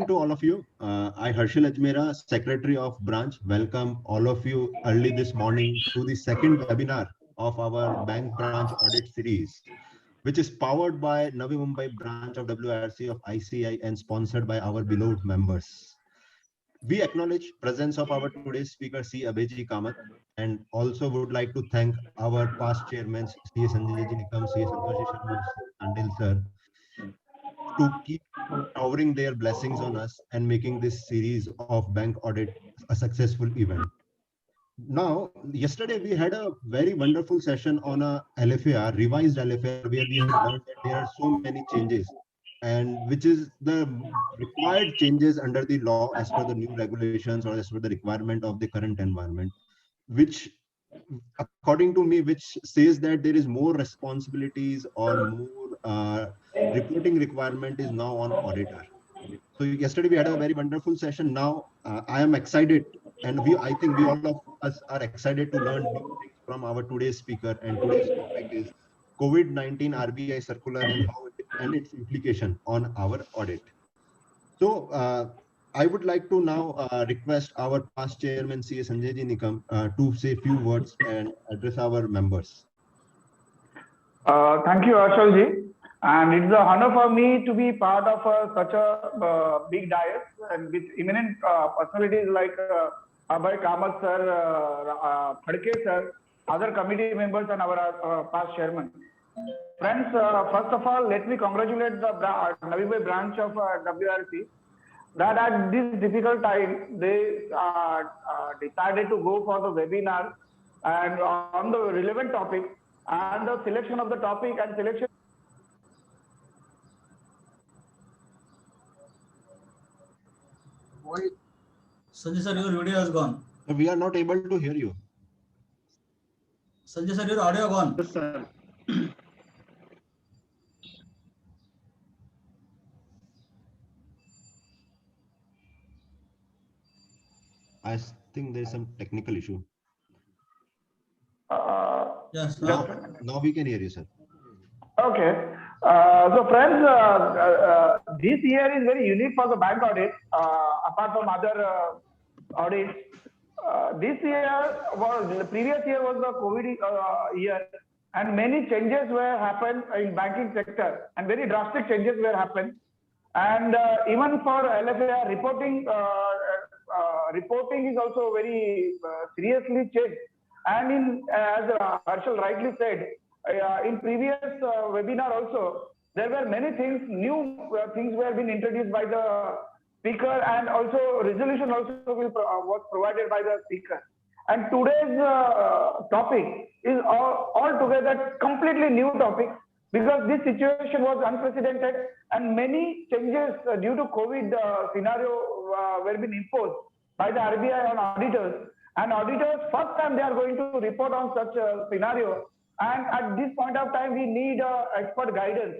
to all of you. I, Harshal Ajmera, Secretary of Branch, welcome all of you early this morning to the second webinar of our Bank Branch Audit Series, which is powered by Navi Mumbai branch of WRC of ICI and sponsored by our beloved members. We acknowledge presence of our today's speaker, C. Abhijit Kamath, and also would like to thank our past chairmen, C. Sanjay Ji Nikam, C. Santoshi Sharma, Andil sir, to keep showering their blessings on us and making this series of bank audit a successful event. Now, yesterday we had a very wonderful session on a LFAR, revised LFAR, where we have learned that there are so many changes, and which is the required changes under the law as per the new regulations or as per the requirement of the current environment, which according to me, which says that there is more responsibilities or more reporting requirement is now on auditor. So yesterday we had a very wonderful session. Now I am excited, and I think we all of us are excited to learn new things from our today's speaker. And today's topic is COVID-19 RBI circular and and its implication on our audit. So I would like to now request our past chairman, C. Sanjay Ji Nikam, to say a few words and address our members. Thank you, Harshal Ji. And it's an honor for me to be part of such a big dais and with eminent personalities like Abhay Kamath sir, Phadke sir, other committee members and our past chairman. Friends, first of all, let me congratulate the Navi Mumbai branch of WRC that at this difficult time, they decided to go for the webinar and on the relevant topic and the selection of the topic and selection. Sanjay sir, your video is gone. We are not able to hear you. Sanjay sir, your audio gone. Yes, sir. I think there is some technical issue. Yes. Now we can hear you, sir. Okay. So friends, this year is very unique for the bank audit, apart from other audits. This year the previous year was the COVID year, and many changes were happened in banking sector, and very drastic changes were happened. And even for LFAR reporting is also very seriously changed. And as Harshal rightly said, in previous webinar also, there were many things, new things were being introduced by the speaker, and also resolution also was provided by the speaker. And today's topic is altogether completely new topic, because this situation was unprecedented and many changes due to COVID scenario were being imposed by the RBI on auditors. And auditors, first time they are going to report on such a scenario. And at this point of time, we need expert guidance.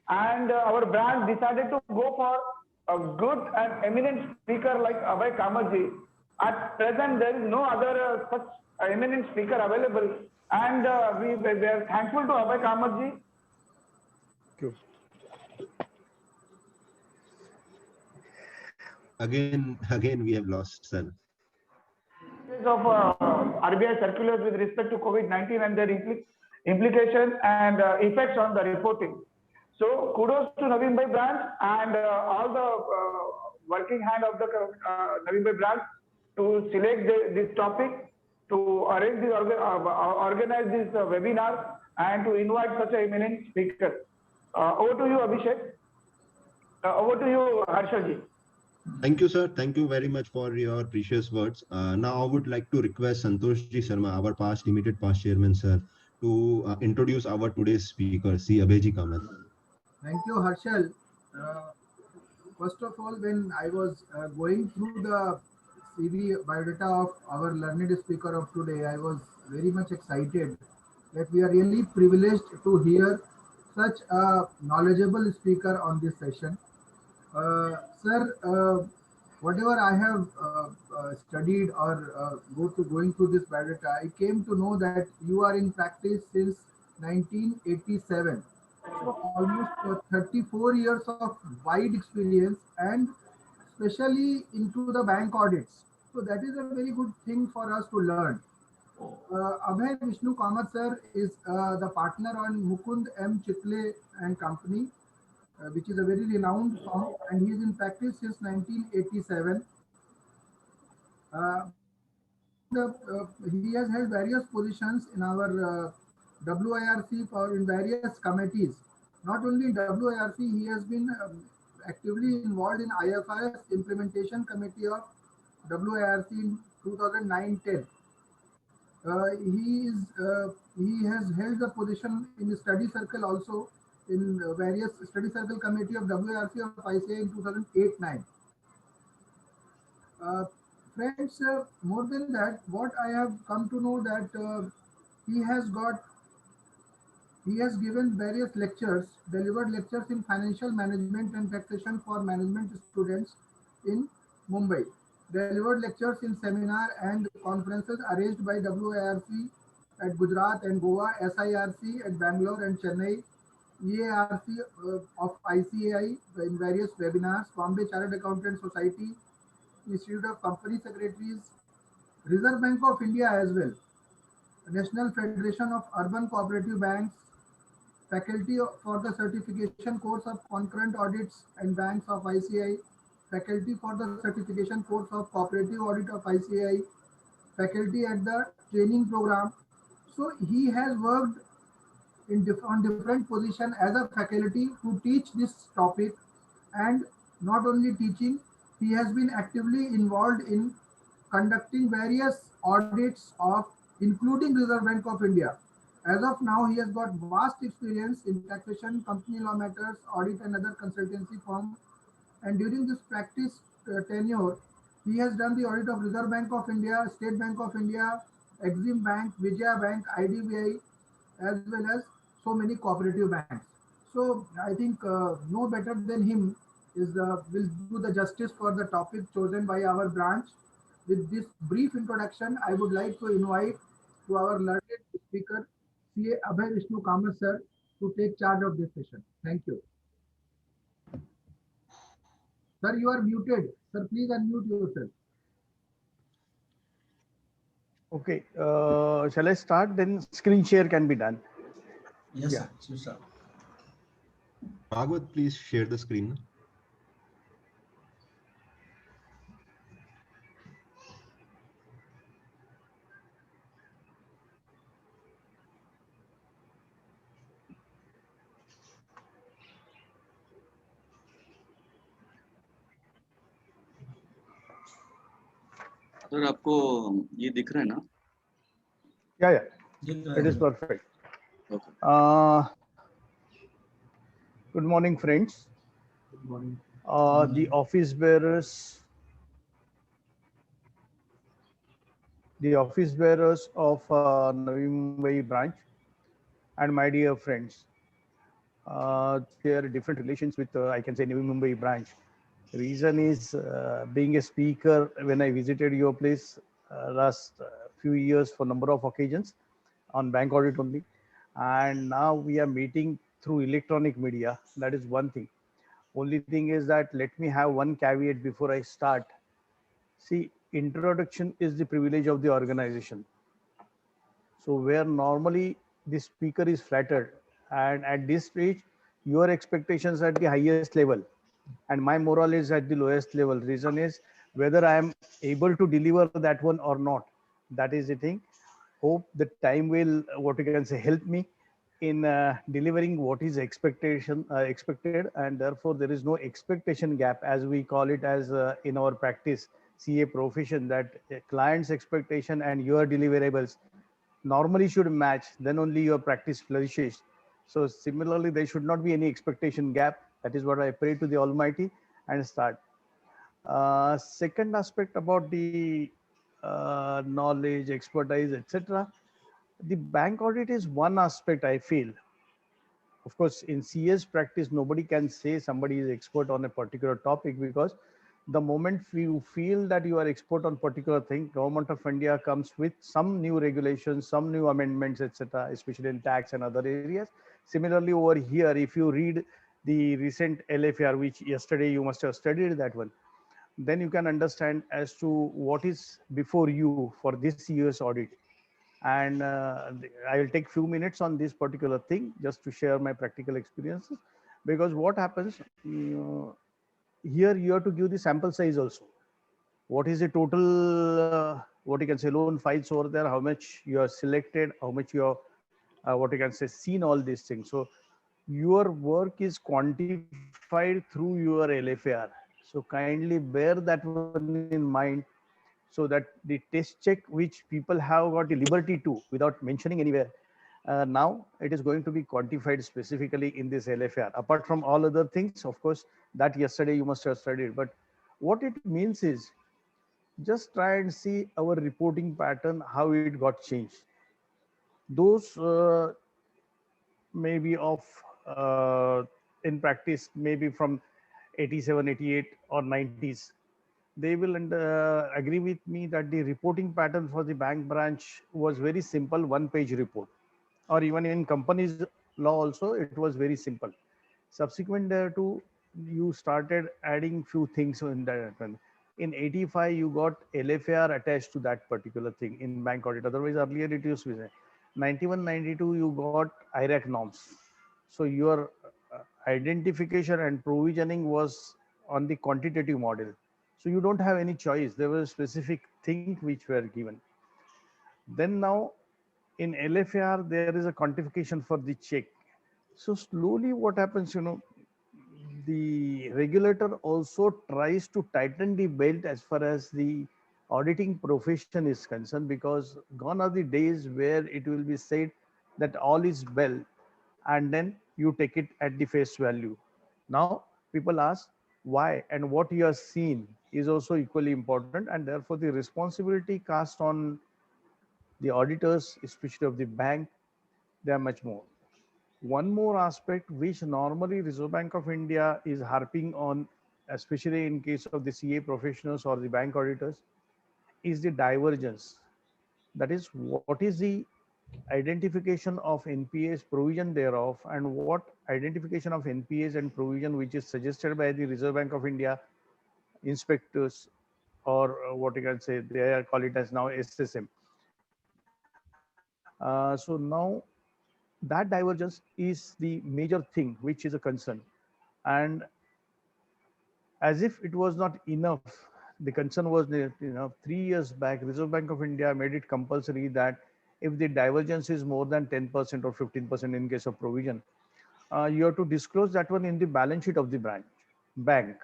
And our branch decided to go for a good and eminent speaker like Abhay Kamath ji. At present, there is no other such eminent speaker available. And we are thankful to Abhay Kamath ji. Thank you. Again, we have lost, sir. Of RBI circulars with respect to COVID-19 and their implications and effects on the reporting. So kudos to Navi Mumbai branch and all the working hand of the Navi Mumbai branch to select this topic, to arrange this, organize this webinar, and to invite such an eminent speaker. Over to you, Abhishek. Over to you, Harshal ji. Thank you, sir. Thank you very much for your precious words. Now I would like to request Santosh Ji Sharma, our immediate past chairman, sir, to introduce our today's speaker, C. Abhijit Kamath. Thank you, Harshal. First of all, when I was going through the CV biodata of our learned speaker of today, I was very much excited that we are really privileged to hear such a knowledgeable speaker on this session. Sir, whatever I have studied or going through this biodata, I came to know that you are in practice since 1987. So almost 34 years of wide experience, and especially into the bank audits. So that is a very good thing for us to learn. Abhay Vishnu Kamath sir is the partner on Mukund M. Chitle and Company, which is a very renowned firm, and he is in practice since 1987. Uh, he has held various positions in our WIRC or in various committees. Not only in WIRC, he has been actively involved in IFRS implementation committee of WIRC in 2009-10. He has held the position in the study circle also in various study circle committee of WIRC of ICA in 2008-9. Friends, more than that, what I have come to know that he has given various lectures, delivered lectures in financial management and taxation for management students in Mumbai. Delivered lectures in seminar and conferences arranged by WIRC at Gujarat and Goa, SIRC at Bangalore and Chennai, EARC of ICAI in various webinars, Bombay Chartered Accountant Society, Institute of Company Secretaries, Reserve Bank of India as well, National Federation of Urban Cooperative Banks, faculty for the certification course of concurrent audits and banks of ICAI, faculty for the certification course of cooperative audit of ICAI, faculty at the training program. So he has worked on different position as a faculty to teach this topic, and not only teaching, he has been actively involved in conducting various audits of including Reserve Bank of India. As of now, he has got vast experience in taxation, company law matters, audit and other consultancy firm. And during this practice tenure, he has done the audit of Reserve Bank of India, State Bank of India, Exim Bank, Vijaya Bank, IDBI, as well as so many cooperative banks. So I think no better than him will do the justice for the topic chosen by our branch. With this brief introduction, I would like to invite to our learned speaker, CA Abhay Vishnu Kamath sir, to take charge of this session. Thank you. Sir, you are muted. Sir, please unmute yourself. Okay, shall I start? Then screen share can be done. Yes, Yeah. sir. Sure. Bhagwat, please share the screen. Sir आपको ये दिख रहा है ना? Yeah, Good, it is perfect. Okay. Good morning, friends. Good morning. The office bearers, of Navi Mumbai branch, and my dear friends. There are different relations with, I can say, Navi Mumbai branch. Reason is being a speaker when I visited your place last few years for number of occasions on bank audit only, and now we are meeting through electronic media. That is one thing. Only thing is that let me have one caveat before I start. See, introduction is the privilege of the organization. So where normally the speaker is flattered, and at this stage your expectations at the highest level and my morale is at the lowest level. Reason is whether I am able to deliver that one or not. That is the thing. Hope the time will, what you can say, help me in delivering what is expected, and therefore there is no expectation gap, as we call it as in our practice CA profession, that client's expectation and your deliverables normally should match, then only your practice flourishes. So similarly, there should not be any expectation gap. That is what I pray to the Almighty and start. Second aspect about the knowledge, expertise, etc. The bank audit is one aspect I feel. Of course, in CS practice, nobody can say somebody is expert on a particular topic, because the moment you feel that you are expert on particular thing, Government of India comes with some new regulations, some new amendments, etc., especially in tax and other areas. Similarly, over here, if you read the recent LFR, which yesterday you must have studied that one, then you can understand as to what is before you for this year's audit. And I will take few minutes on this particular thing just to share my practical experiences, because what happens, here you have to give the sample size also. What is the total, what you can say, loan files over there, how much you have selected, how much you have, what you can say, seen all these things. So your work is quantified through your LFAR. So kindly bear that one in mind, so that the test check which people have got the liberty to without mentioning anywhere, now it is going to be quantified specifically in this LFR, apart from all other things, of course, that yesterday you must have studied. But what it means is, just try and see our reporting pattern, how it got changed. Those maybe of in practice, maybe from 87, 88 or 90s, they will agree with me that the reporting pattern for the bank branch was very simple, one-page report. Or even in companies law also, it was very simple. Subsequent thereto, you started adding few things in that. In 85, you got LFAR attached to that particular thing in bank audit. Otherwise, earlier it used to be 91, 92, you got IRAC norms. So your identification and provisioning was on the quantitative model. So you don't have any choice. There were specific things which were given. Then now in LFAR, there is a quantification for the check. So slowly what happens, the regulator also tries to tighten the belt as far as the auditing profession is concerned, because gone are the days where it will be said that all is well and then you take it at the face value. Now people ask why, and what you have seen is also equally important, and therefore the responsibility cast on the auditors, especially of the bank, they are much more. One more aspect which normally Reserve Bank of India is harping on, especially in case of the CA professionals or the bank auditors, is the divergence. That is, what is the identification of NPAs, provision thereof, and what identification of NPAs and provision which is suggested by the Reserve Bank of India inspectors, or what you can say, they call it as now SSM. So now that divergence is the major thing which is a concern. And as if it was not enough, the concern was, 3 years back, Reserve Bank of India made it compulsory that if the divergence is more than 10% or 15% in case of provision, you have to disclose that one in the balance sheet of the bank.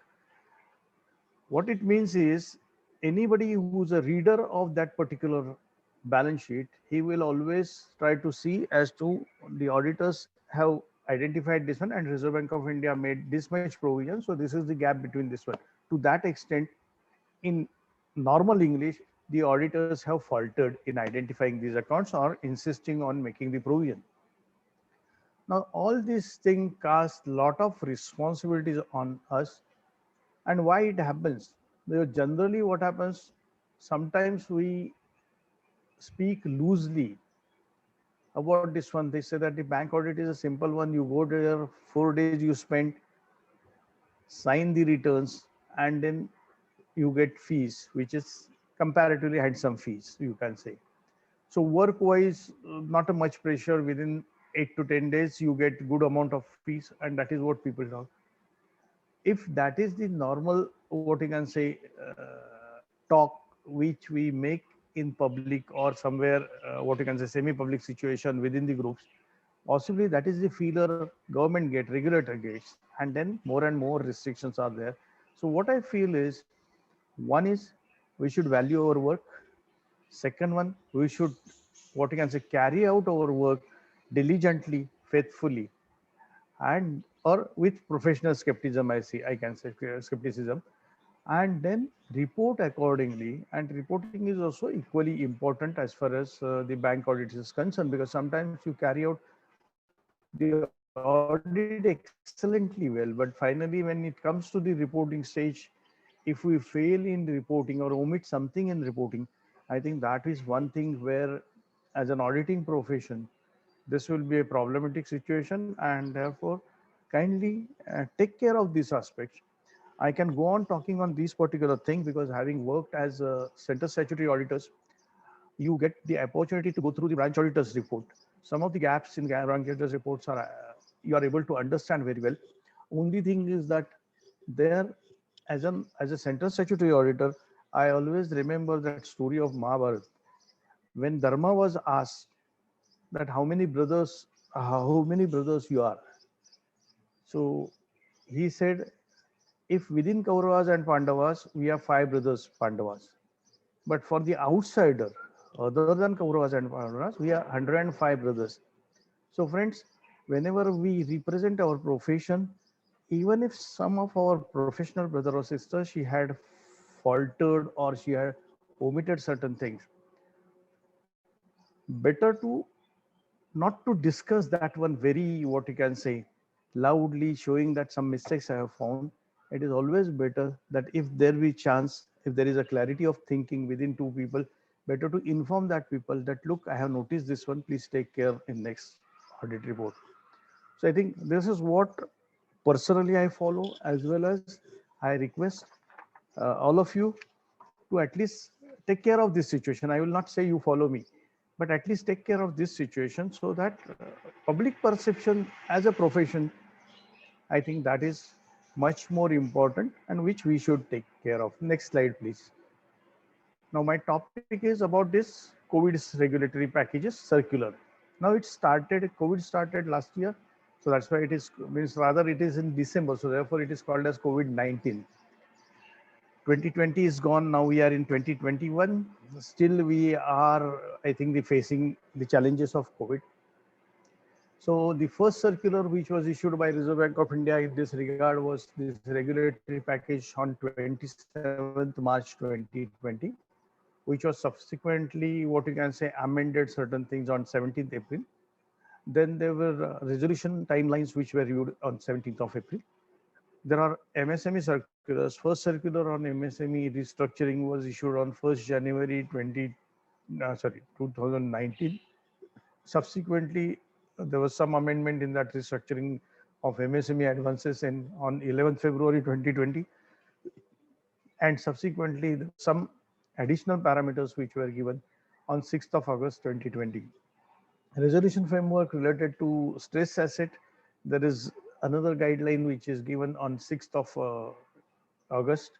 What it means is, anybody who's a reader of that particular balance sheet, he will always try to see as to the auditors have identified this one and Reserve Bank of India made this much provision. So this is the gap between this one. To that extent, in normal English, the auditors have faltered in identifying these accounts or insisting on making the provision. Now, all these things cast a lot of responsibilities on us. And why it happens? Because generally what happens, sometimes we speak loosely about this one. They say that the bank audit is a simple one. You go there, 4 days you spend, sign the returns, and then you get fees, which is comparatively handsome fees, you can say. So work-wise, not a much pressure. Within 8 to 10 days, you get good amount of fees, and that is what people talk. If that is the normal, what you can say, talk which we make in public or somewhere, what you can say, semi-public situation within the groups, possibly that is the feeler government get, regulator gets, and then more and more restrictions are there. So what I feel is, one is we should value our work. Second one, we should, what you can say, carry out our work diligently, faithfully, and or with professional skepticism, I can say skepticism, and then report accordingly. And reporting is also equally important as far as the bank audit is concerned, because sometimes you carry out the audit excellently well, but finally when it comes to the reporting stage, if we fail in reporting or omit something in reporting, I think that is one thing where, as an auditing profession, this will be a problematic situation, and therefore kindly take care of these aspects. I can go on talking on these particular thing because having worked as center statutory auditors, you get the opportunity to go through the branch auditors report. Some of the gaps in branch auditors reports are you are able to understand very well. Only thing is that there, as a center statutory auditor, I always remember that story of Mahabharata when Dharma was asked that how many brothers you are. So he said, if within Kauravas and Pandavas, we have 5 brothers Pandavas. But for the outsider, other than Kauravas and Pandavas, we are 105 brothers. So friends, whenever we represent our profession, even if some of our professional brother or sister, she had faltered or she had omitted certain things, better to not to discuss that one very, what you can say, loudly showing that some mistakes I have found. It is always better that if there be chance, if there is a clarity of thinking within two people, better to inform that people that, look, I have noticed this one, please take care in next audit report. So I think this is what personally I follow, as well as I request all of you to at least take care of this situation. I will not say you follow me, but at least take care of this situation so that public perception as a profession, I think that is much more important and which we should take care of. Next slide, please. Now, my topic is about this COVID regulatory packages circular. Now COVID started last year. So that's why it is, means rather it is in December. So therefore it is called as COVID-19. 2020 is gone. Now we are in 2021. Still we are, I think, facing the challenges of COVID. So the first circular which was issued by Reserve Bank of India in this regard was this regulatory package on 27th March 2020, which was subsequently, what you can say, amended certain things on 17th April. Then there were resolution timelines which were reviewed on 17th of April. There are MSME circulars. First circular on MSME restructuring was issued on 1st January 2019. Subsequently, there was some amendment in that restructuring of MSME advances on 11th February 2020. And subsequently, some additional parameters which were given on 6th of August 2020. Resolution framework related to stress asset, there is another guideline which is given on 6th of August.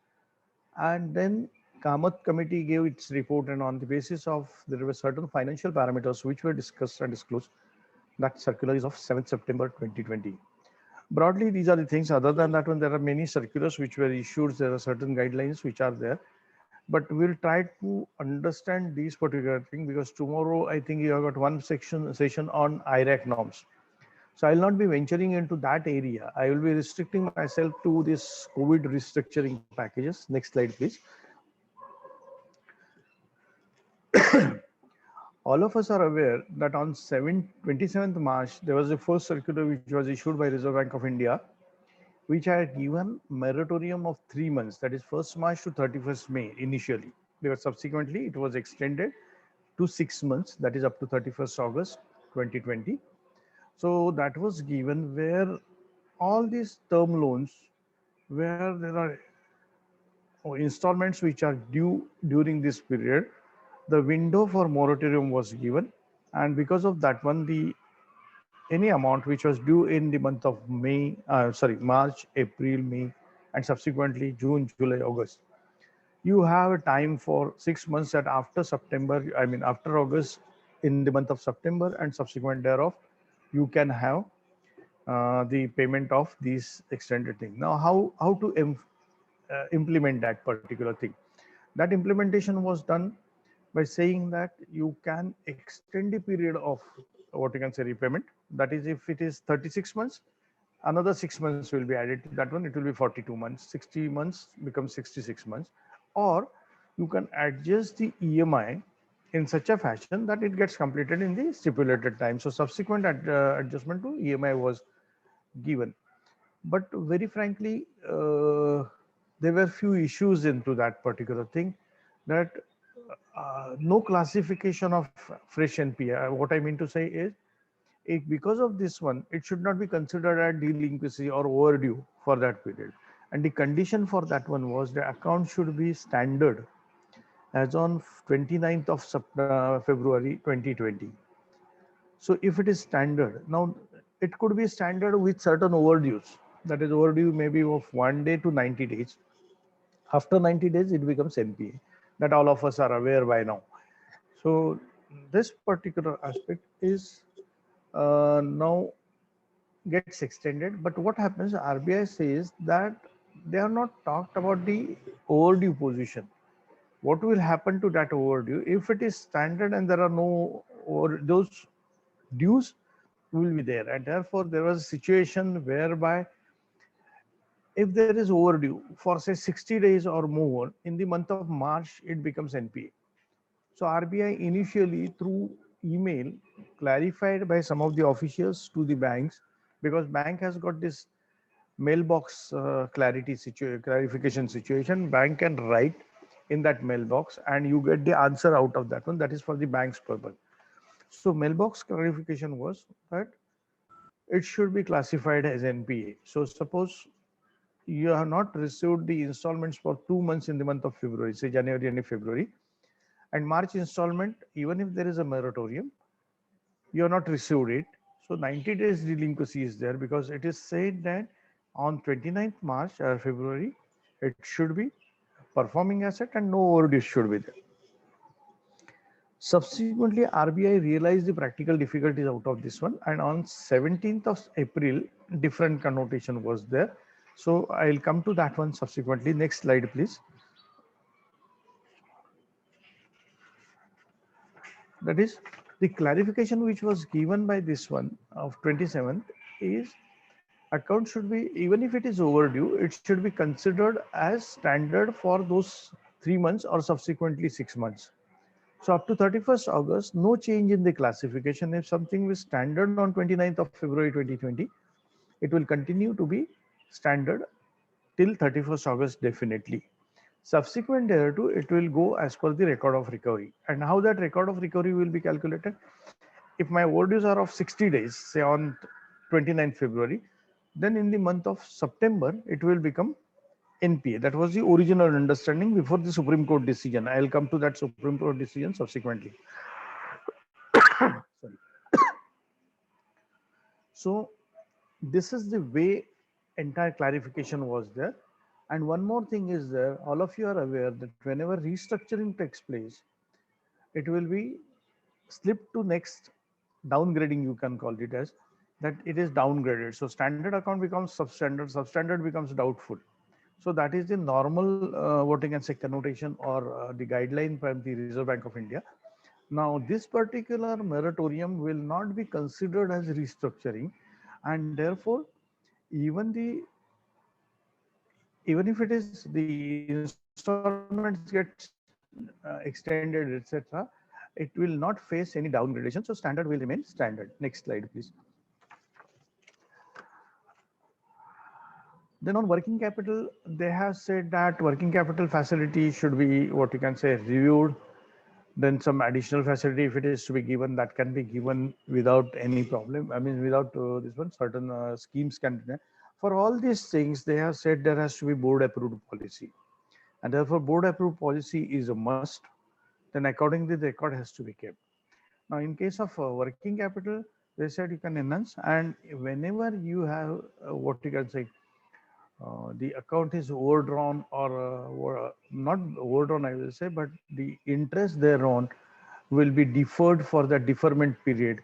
And then Kamath committee gave its report, and on the basis of there were certain financial parameters which were discussed and disclosed. That circular is of 7th September 2020. Broadly, these are the things. Other than that one, there are many circulars which were issued. There are certain guidelines which are there. But we'll try to understand these particular things because tomorrow I think you have got one session on IRAC norms. So I'll not be venturing into that area. I will be restricting myself to this COVID restructuring packages. Next slide, please. All of us are aware that on 27th March, there was the first circular which was issued by Reserve Bank of India, which had given moratorium of 3 months, that is 1st March to 31st May initially. But subsequently, it was extended to 6 months, that is up to 31st August 2020. So that was given where all these term loans, where there are installments which are due during this period, the window for moratorium was given. And because of that one, any amount which was due in the month of March, April, May, and subsequently June, July, August, you have a time for 6 months that after after August, in the month of September and subsequent thereof, you can have the payment of these extended thing. Now, how to implement that particular thing? That implementation was done by saying that you can extend the period of what you can say repayment. That is, if it is 36 months, another 6 months will be added to that one. It will be 42 months. 60 months becomes 66 months. Or you can adjust the EMI in such a fashion that it gets completed in the stipulated time. So subsequent adjustment to EMI was given. But very frankly, there were few issues into that particular thing, that no classification of fresh NPA. What I mean to say is, because of this one, it should not be considered a delinquency or overdue for that period. And the condition for that one was the account should be standard as on 29th of February 2020. So if it is standard, now it could be standard with certain overdues. That is overdue maybe of 1 day to 90 days. After 90 days, it becomes NPA. That all of us are aware by now. So this particular aspect is now gets extended. But what happens, RBI says that they are not talked about the overdue position. What will happen to that overdue? If it is standard and there are no, or those dues will be there. And therefore, there was a situation whereby if there is overdue for say 60 days or more, in the month of March, it becomes NPA. So RBI initially through email clarified by some of the officials to the banks, because bank has got this mailbox clarification situation. Bank can write in that mailbox and you get the answer out of that one. That is for the bank's purpose. So mailbox clarification was that it should be classified as NPA. So suppose you have not received the installments for 2 months in the month of February, say January and February, and March installment, even if there is a moratorium, you have not received it. So 90 days delinquency is there, because it is said that on 29th March or February, it should be performing asset and no overdue should be there. Subsequently, RBI realized the practical difficulties out of this one, and on 17th of April, different connotation was there. So I'll come to that one subsequently. Next slide, please. That is the clarification which was given by this one of 27th is account should be, even if it is overdue, it should be considered as standard for those 3 months or subsequently 6 months. So up to 31st August, no change in the classification. If something was standard on 29th of February 2020, it will continue to be standard till 31st August definitely. Subsequent thereto, it will go as per the record of recovery. And how that record of recovery will be calculated? If my overdues are of 60 days, say on 29th February, then in the month of September, it will become NPA. That was the original understanding before the Supreme Court decision. I'll come to that Supreme Court decision subsequently. Sorry. So this is the way entire clarification was there. And one more thing is there, all of you are aware that whenever restructuring takes place, it will be slipped to next downgrading, you can call it as, that it is downgraded. So standard account becomes substandard, substandard becomes doubtful. So that is the normal, what you can say, connotation or the guideline from the Reserve Bank of India. Now, this particular moratorium will not be considered as restructuring, and therefore, even if it is the installments get extended, etc., it will not face any downgradation. So standard will remain standard. Next slide, please. Then on working capital, they have said that working capital facility should be, what you can say, reviewed. Then some additional facility, if it is to be given, that can be given without any problem. I mean, without this one, certain schemes can be. For all these things, they have said there has to be board approved policy. And therefore, board approved policy is a must. Then accordingly, the record has to be kept. Now, in case of working capital, they said you can enhance, and whenever you have what you can say, the account is overdrawn or not overdrawn, I will say, but the interest thereon will be deferred for the deferment period.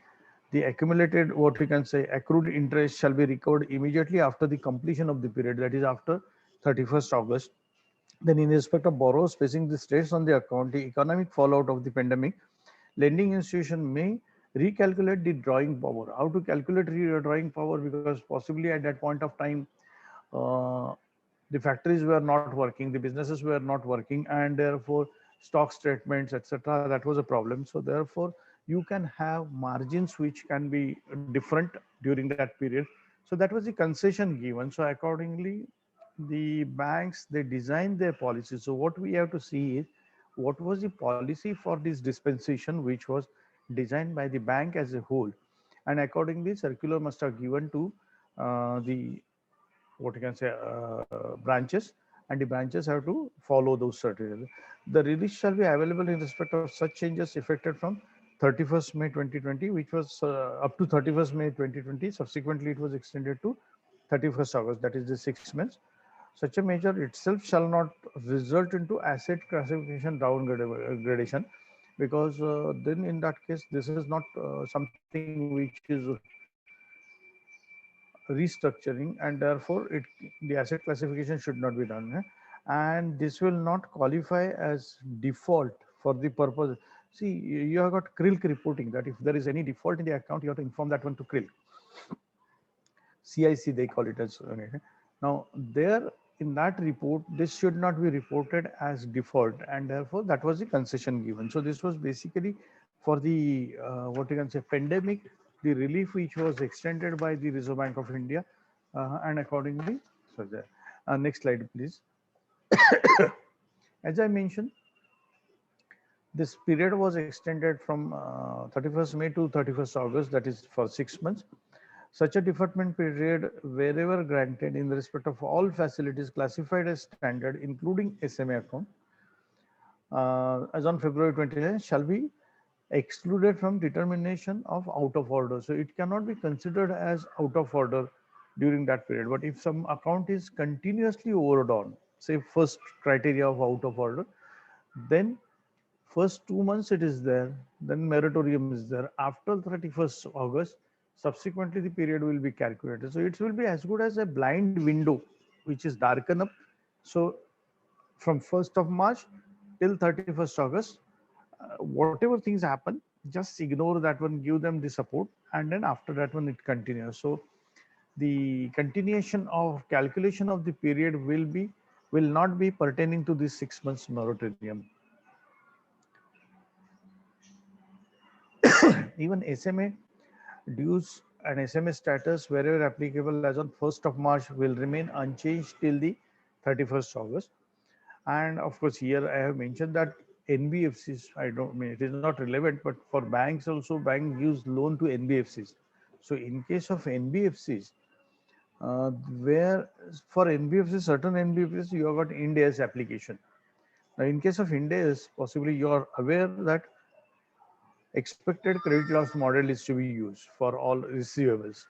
The accumulated, what we can say, accrued interest shall be recovered immediately after the completion of the period, that is after 31st August. Then in respect of borrowers facing the stress on the account, the economic fallout of the pandemic, lending institution may recalculate the drawing power. How to calculate drawing power? Because possibly at that point of time, the factories were not working, the businesses were not working, and therefore stock statements, etc., that was a problem. So therefore, you can have margins which can be different during that period. So that was the concession given. So accordingly, the banks, they designed their policy. So what we have to see is what was the policy for this dispensation, which was designed by the bank as a whole. And accordingly, circular must have given to the what you can say branches, and the branches have to follow those certain. The release shall be available in respect of such changes effected from 31st May 2020, which was up to 31st May 2020. Subsequently, it was extended to 31st August, that is the 6 months. Such a measure itself shall not result into asset classification downgradation, because then in that case, this is not something which is restructuring, and therefore the asset classification should not be done. And this will not qualify as default for the purpose. See, you have got CRILC reporting that if there is any default in the account, you have to inform that one to CRILC. CIC, they call it as. Now, there in that report, this should not be reported as default, and therefore that was the concession given. So this was basically for the what you can say pandemic, the relief which was extended by the Reserve Bank of India, and accordingly. So there. Next slide, please. As I mentioned, this period was extended from 31st May to 31st August, that is for 6 months. Such a deferment period, wherever granted in respect of all facilities classified as standard, including SMA account, as on February 29, shall be excluded from determination of out of order. So it cannot be considered as out of order during that period. But if some account is continuously overdrawn, say first criteria of out of order, then first 2 months it is there, then moratorium is there. After 31st August, subsequently the period will be calculated. So it will be as good as a blind window, which is darkened up. So from 1st of March till 31st August, whatever things happen, just ignore that one, give them the support, and then after that one it continues. So the continuation of calculation of the period will not be pertaining to this 6 months moratorium. Even SMA dues and SMA status, wherever applicable, as on 1st of March will remain unchanged till the 31st August. And of course, here I have mentioned that NBFCs, I don't mean it is not relevant, but for banks also, bank gives loan to NBFCs. So in case of NBFCs, where for NBFCs, certain NBFCs, you have got Ind AS application. Now, in case of Ind AS, possibly you are aware that expected credit loss model is to be used for all receivables.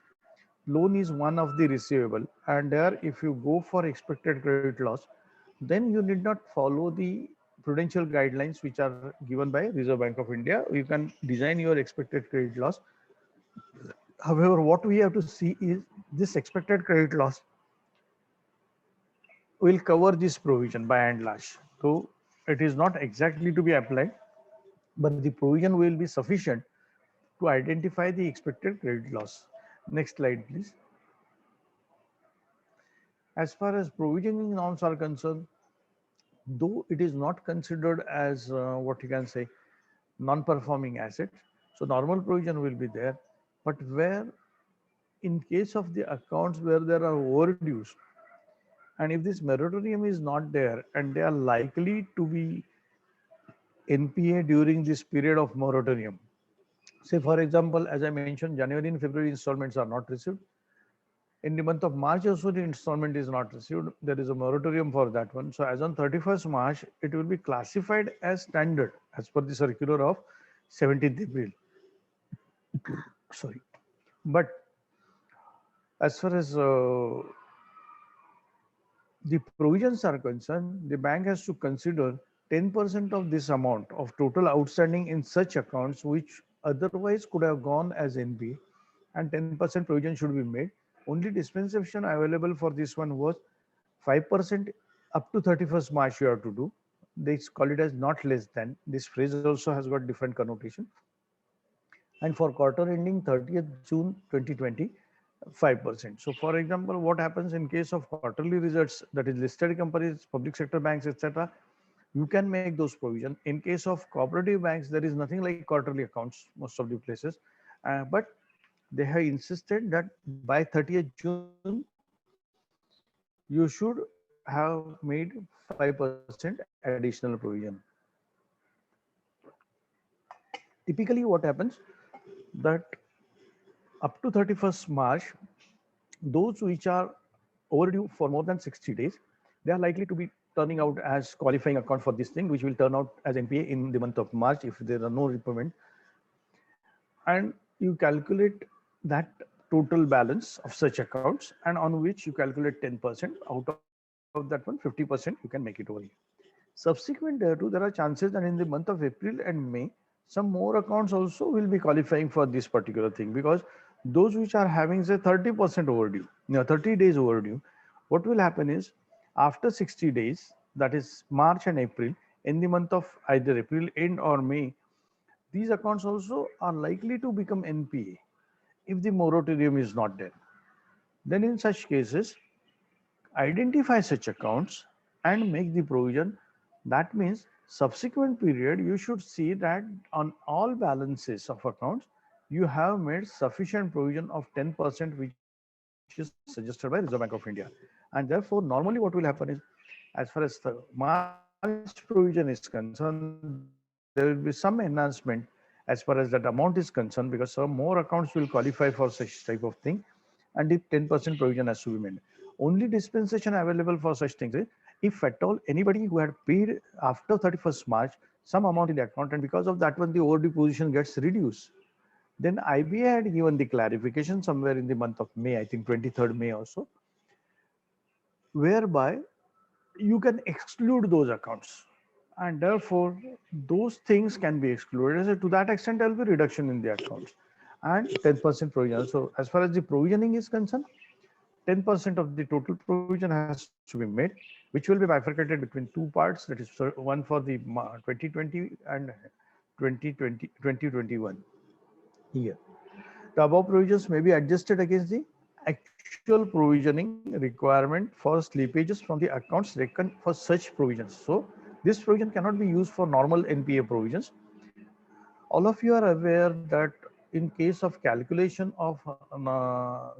Loan is one of the receivable, and there if you go for expected credit loss, then you need not follow the prudential guidelines which are given by Reserve Bank of India. You can design your expected credit loss. However, what we have to see is this expected credit loss will cover this provision by and large. So it is not exactly to be applied, but the provision will be sufficient to identify the expected credit loss. Next slide, please. As far as provisioning norms are concerned, though it is not considered as what you can say non-performing asset, so normal provision will be there. But where in case of the accounts where there are overdues, and if this moratorium is not there and they are likely to be NPA during this period of moratorium, say for example, as I mentioned, January and February installments are not received. In the month of March also the installment is not received. There is a moratorium for that one. So as on 31st March, it will be classified as standard as per the circular of 17th April. Sorry. But as far as the provisions are concerned, the bank has to consider 10% of this amount of total outstanding in such accounts which otherwise could have gone as NPA, and 10% provision should be made. Only dispensation available for this one was 5% up to 31st March you have to do. They call it as not less than. This phrase also has got different connotation. And for quarter ending 30th June 2020, 5%. So for example, what happens in case of quarterly results, that is listed companies, public sector banks, etc., you can make those provisions. In case of cooperative banks, there is nothing like quarterly accounts, most of the places. But they have insisted that by 30th June, you should have made 5% additional provision. Typically, what happens that up to 31st March, those which are overdue for more than 60 days, they are likely to be turning out as qualifying account for this thing, which will turn out as NPA in the month of March if there are no repayment. And you calculate that total balance of such accounts, and on which you calculate 10%. Out of that one, 50% you can make it over. Subsequent thereto, there are chances that in the month of April and May, some more accounts also will be qualifying for this particular thing, because those which are having say 30% overdue, 30 days overdue, what will happen is after 60 days, that is March and April, in the month of either April end or May, these accounts also are likely to become NPA if the moratorium is not there. Then in such cases, identify such accounts and make the provision. That means subsequent period, you should see that on all balances of accounts, you have made sufficient provision of 10%, which is suggested by Reserve Bank of India. And therefore, normally what will happen is, as far as the March provision is concerned, there will be some enhancement as far as that amount is concerned, because some more accounts will qualify for such type of thing, and if 10% provision has to be made. Only dispensation available for such things is if at all anybody who had paid after 31st March some amount in the account, and because of that one the overdue position gets reduced. Then IBA had given the clarification somewhere in the month of May, I think 23rd May also, whereby you can exclude those accounts, and therefore those things can be excluded. So to that extent, there will be reduction in the accounts and 10% provision. So as far as the provisioning is concerned, 10% of the total provision has to be made, which will be bifurcated between two parts. That is one for the 2020 and 2021 year. The above provisions may be adjusted against the actual provisioning requirement for slippages from the accounts reckoned for such provisions. So this provision cannot be used for normal NPA provisions. All of you are aware that in case of calculation of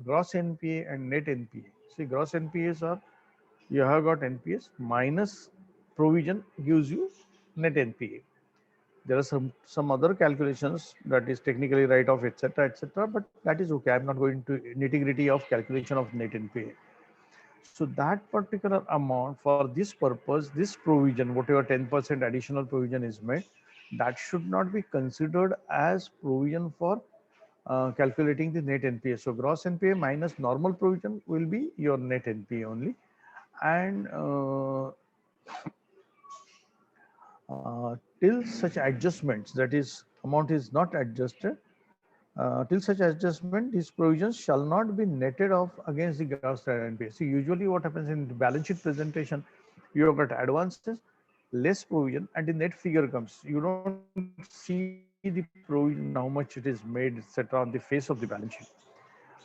gross NPA and net NPA, see, gross NPAs are, you have got NPAs minus provision gives you net NPA. There are some other calculations, that is technically write-off, etc., but that is okay. I'm not going to nitty-gritty of calculation of net NPA. So that particular amount for this purpose, this provision, whatever 10% additional provision is made, that should not be considered as provision for calculating the net NPA. So gross NPA minus normal provision will be your net NPA only. And till such adjustments, that is amount is not adjusted, till such adjustment, these provisions shall not be netted off against the gross NPA. See, usually what happens in the balance sheet presentation, you have got advances, less provision, and the net figure comes. You don't see the provision, how much it is made, etc., on the face of the balance sheet.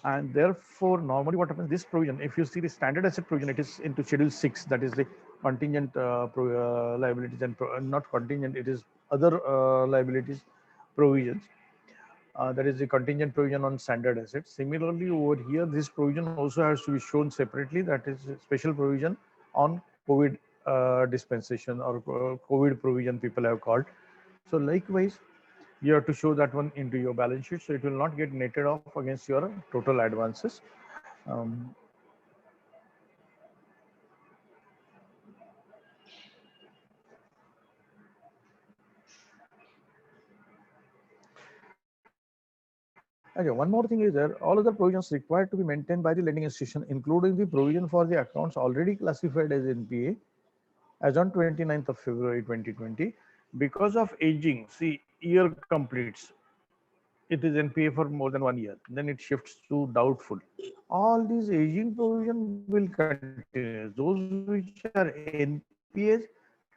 And therefore, normally what happens, this provision, if you see the standard asset provision, it is into Schedule 6, that is the contingent liabilities, and not contingent, it is other liabilities provisions. That is the contingent provision on standard assets. Similarly, over here, this provision also has to be shown separately. That is special provision on COVID dispensation, or COVID provision people have called. So likewise, you have to show that one into your balance sheet, so it will not get netted off against your total advances. Okay, one more thing is there, all other provisions required to be maintained by the lending institution, including the provision for the accounts already classified as NPA as on 29th of February 2020. Because of aging, see, year completes, it is NPA for more than 1 year, then it shifts to doubtful. All these aging provision will continue. Those which are NPAs,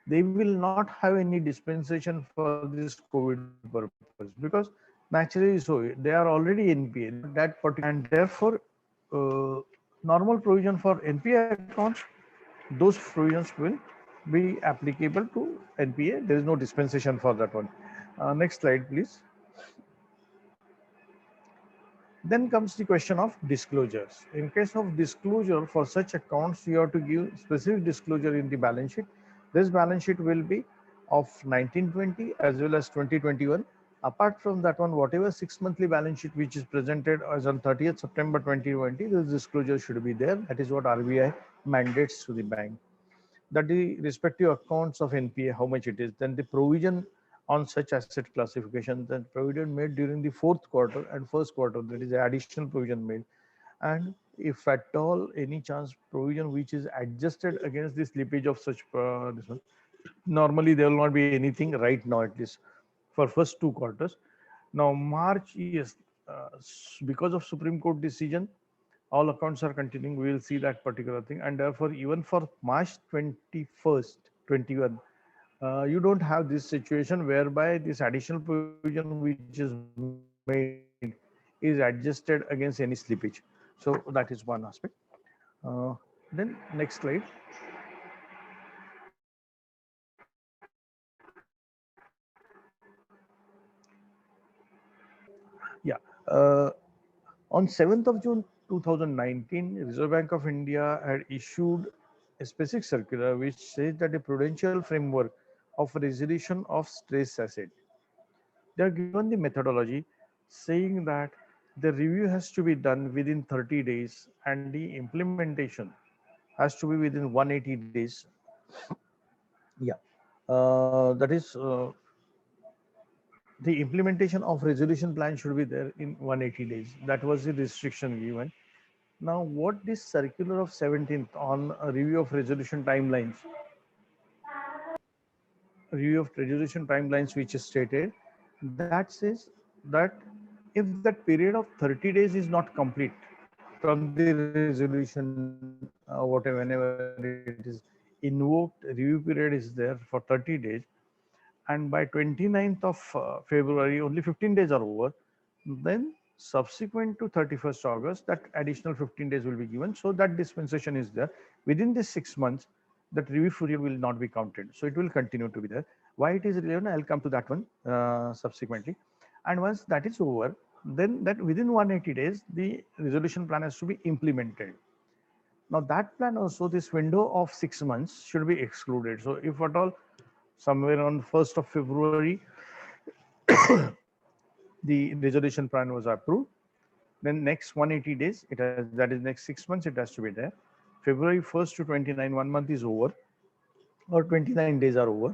they will not have any dispensation for this COVID purpose, because naturally so they are already NPA, that particular, and therefore normal provision for NPA accounts, those provisions will be applicable to NPA. There is no dispensation for that one. Next slide, please. Then comes the question of disclosures. In case of disclosure for such accounts, you have to give specific disclosure in the balance sheet. This balance sheet will be of 1920 as well as 2021. Apart from that one, whatever 6 monthly balance sheet which is presented as on 30th September 2020, this disclosure should be there. That is what RBI mandates to the bank. That the respective accounts of NPA, how much it is, then the provision on such asset classification, then provision made during the fourth quarter and first quarter, that is the additional provision made. And if at all any chance provision which is adjusted against the slippage of such this one, normally there will not be anything right now, at least for first 2 quarters. Now March, yes, because of Supreme Court decision, all accounts are continuing. We will see that particular thing, and therefore even for March 21st, 21, you don't have this situation whereby this additional provision which is made is adjusted against any slippage. So that is one aspect. Then next slide. Yeah. On 7th of June 2019, Reserve Bank of India had issued a specific circular which says that the prudential framework of resolution of stress asset. They are given the methodology saying that the review has to be done within 30 days and the implementation has to be within 180 days. Yeah, that is the implementation of resolution plan should be there in 180 days. That was the restriction given. Now, what this circular of 17th on a review of resolution timelines, which is stated, that says that if that period of 30 days is not complete from the resolution, whatever, whenever it is invoked, review period is there for 30 days, and by 29th of February, only 15 days are over, then subsequent to 31st August, that additional 15 days will be given. So that dispensation is there. Within this 6 months, that review period will not be counted. So it will continue to be there. Why it is relevant, I'll come to that one subsequently. And once that is over, then that within 180 days, the resolution plan has to be implemented. Now that plan also, this window of 6 months should be excluded. So if at all somewhere on 1st of February, the resolution plan was approved, then next 180 days, it has, that is next 6 months, it has to be there. February 1st to 29, 1 month is over, or 29 days are over.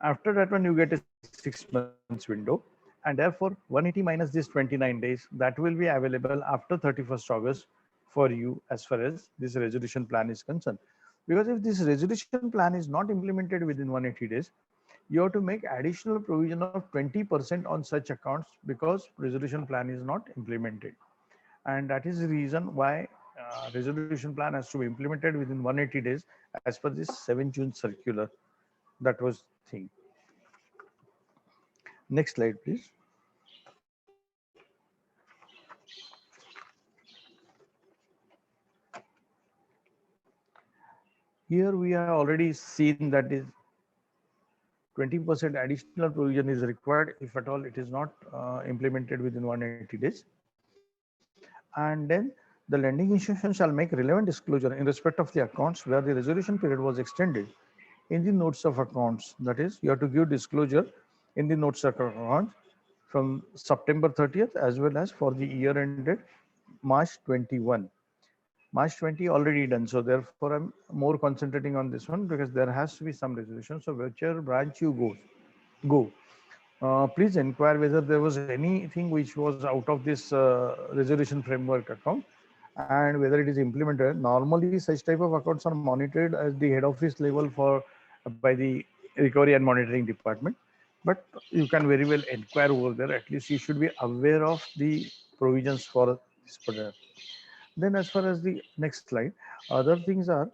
After that one, you get a 6 months window, and therefore 180 minus this 29 days, that will be available after 31st August for you as far as this resolution plan is concerned. Because if this resolution plan is not implemented within 180 days, you have to make additional provision of 20% on such accounts because resolution plan is not implemented. And that is the reason why resolution plan has to be implemented within 180 days as per this 7 June circular. That was thing. Next slide, please. Here we have already seen that is 20% additional provision is required if at all it is not implemented within 180 days. And then the lending institution shall make relevant disclosure in respect of the accounts where the resolution period was extended in the notes of accounts. That is, you have to give disclosure in the notes of accounts from September 30th as well as for the year ended March 21. March 20 already done. So therefore, I'm more concentrating on this one because there has to be some resolution. So whichever branch you go. Please inquire whether there was anything which was out of this resolution framework account and whether it is implemented. Normally, such type of accounts are monitored at the head office level by the recovery and monitoring department. But you can very well inquire over there. At least you should be aware of the provisions for this product. Then as far as the next slide, other things are,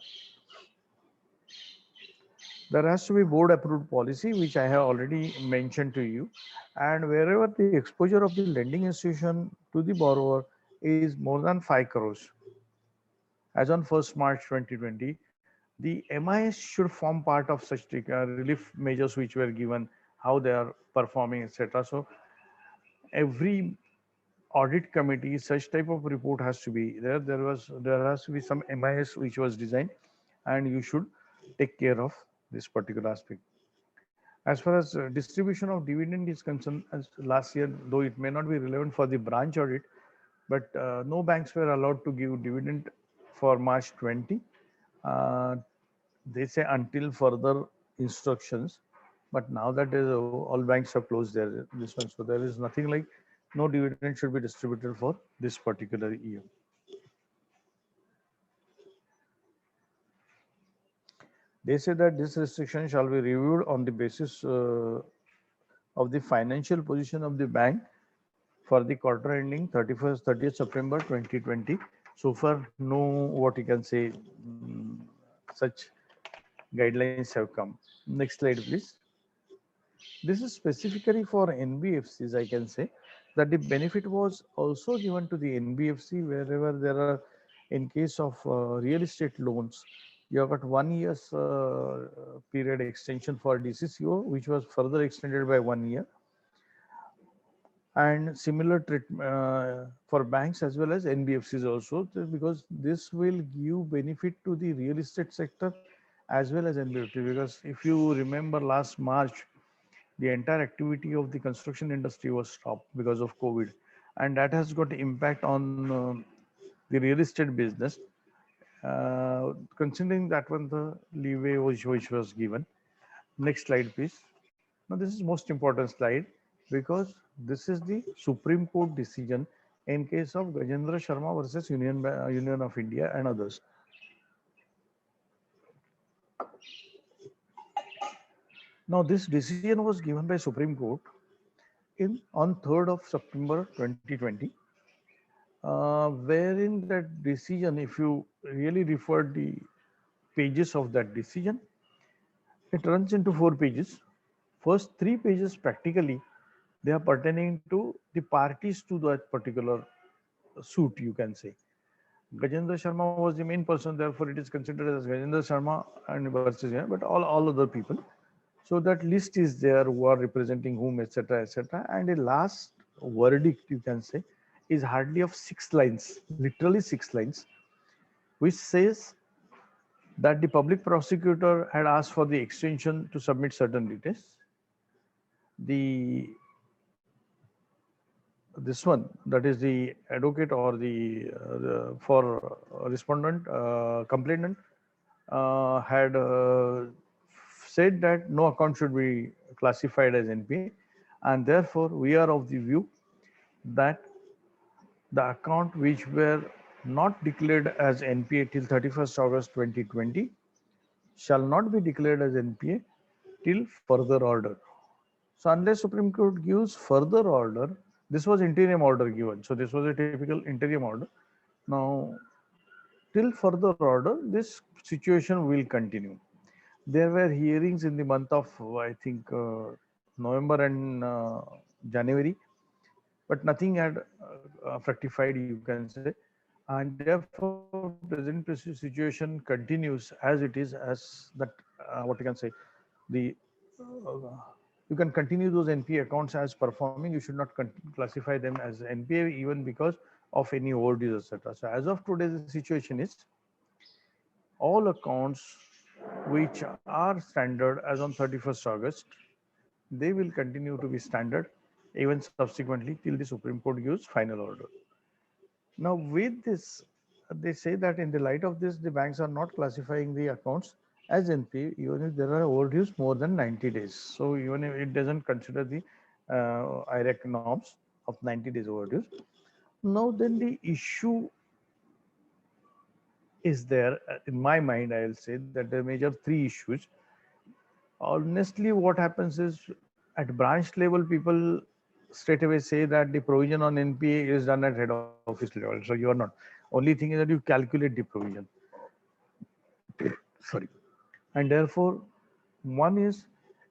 there has to be board approved policy, which I have already mentioned to you. And wherever the exposure of the lending institution to the borrower is more than 5 crores, as on 1st March 2020, the MIS should form part of such relief measures which were given, how they are performing, etc. So every audit committee, such type of report has to be there. There has to be some MIS which was designed, and you should take care of this particular aspect. As far as distribution of dividend is concerned, as last year, though it may not be relevant for the branch audit, but no banks were allowed to give dividend for March 20. They say until further instructions, but now that is all banks have closed their this one, so there is nothing like no dividend should be distributed for this particular year. They say that this restriction shall be reviewed on the basis of the financial position of the bank for the quarter ending 30th September 2020. So far, no, what you can say, such guidelines have come. Next slide, please. This is specifically for NBFCs, I can say that the benefit was also given to the NBFC wherever there are, in case of real estate loans, you have got 1 year's period extension for DCCO, which was further extended by 1 year. And similar treatment for banks as well as NBFCs also, because this will give benefit to the real estate sector as well as NBFC. Because if you remember last March, the entire activity of the construction industry was stopped because of COVID, and that has got impact on the real estate business. Considering that one, the leeway which was given. Next slide, please. Now, this is most important slide because this is the Supreme Court decision in case of Gajendra Sharma versus Union of India and others. Now, this decision was given by Supreme Court on 3rd of September 2020, wherein that decision, if you really refer the pages of that decision, it runs into 4 pages. First 3 pages practically, they are pertaining to the parties to that particular suit, you can say. Gajendra Sharma was the main person, therefore it is considered as Gajendra Sharma and versus, but all other people. So that list is there who are representing whom, etc., etc. And the last verdict, you can say, is hardly of 6 lines, literally 6 lines, which says that the public prosecutor had asked for the extension to submit certain details. This one, that is the advocate or the for respondent, complainant, had said that no account should be classified as NPA, and therefore we are of the view that the account which were not declared as NPA till 31st August 2020 shall not be declared as NPA till further order. So unless Supreme Court gives further order, this was interim order given. So this was a typical interim order. Now, till further order, this situation will continue. There were hearings in the month of, I think, November and January, but nothing had fructified, you can say. And therefore, present situation continues as it is, as that, what you can say, the you can continue those NPA accounts as performing. You should not classify them as NPA even because of any overdues, etc. So as of today, the situation is all accounts which are standard as on 31st August, they will continue to be standard even subsequently till the Supreme Court gives final order. Now with this, they say that in the light of this, the banks are not classifying the accounts as NPA even if there are overdues more than 90 days. So even if it doesn't consider the IRAC norms of 90 days overdues. Now then the issue is there, in my mind, I will say that there are major 3 issues. Honestly, what happens is at branch level, people straight away say that the provision on NPA is done at head office level. So you are not. Only thing is that you calculate the provision. Sorry. And therefore, one is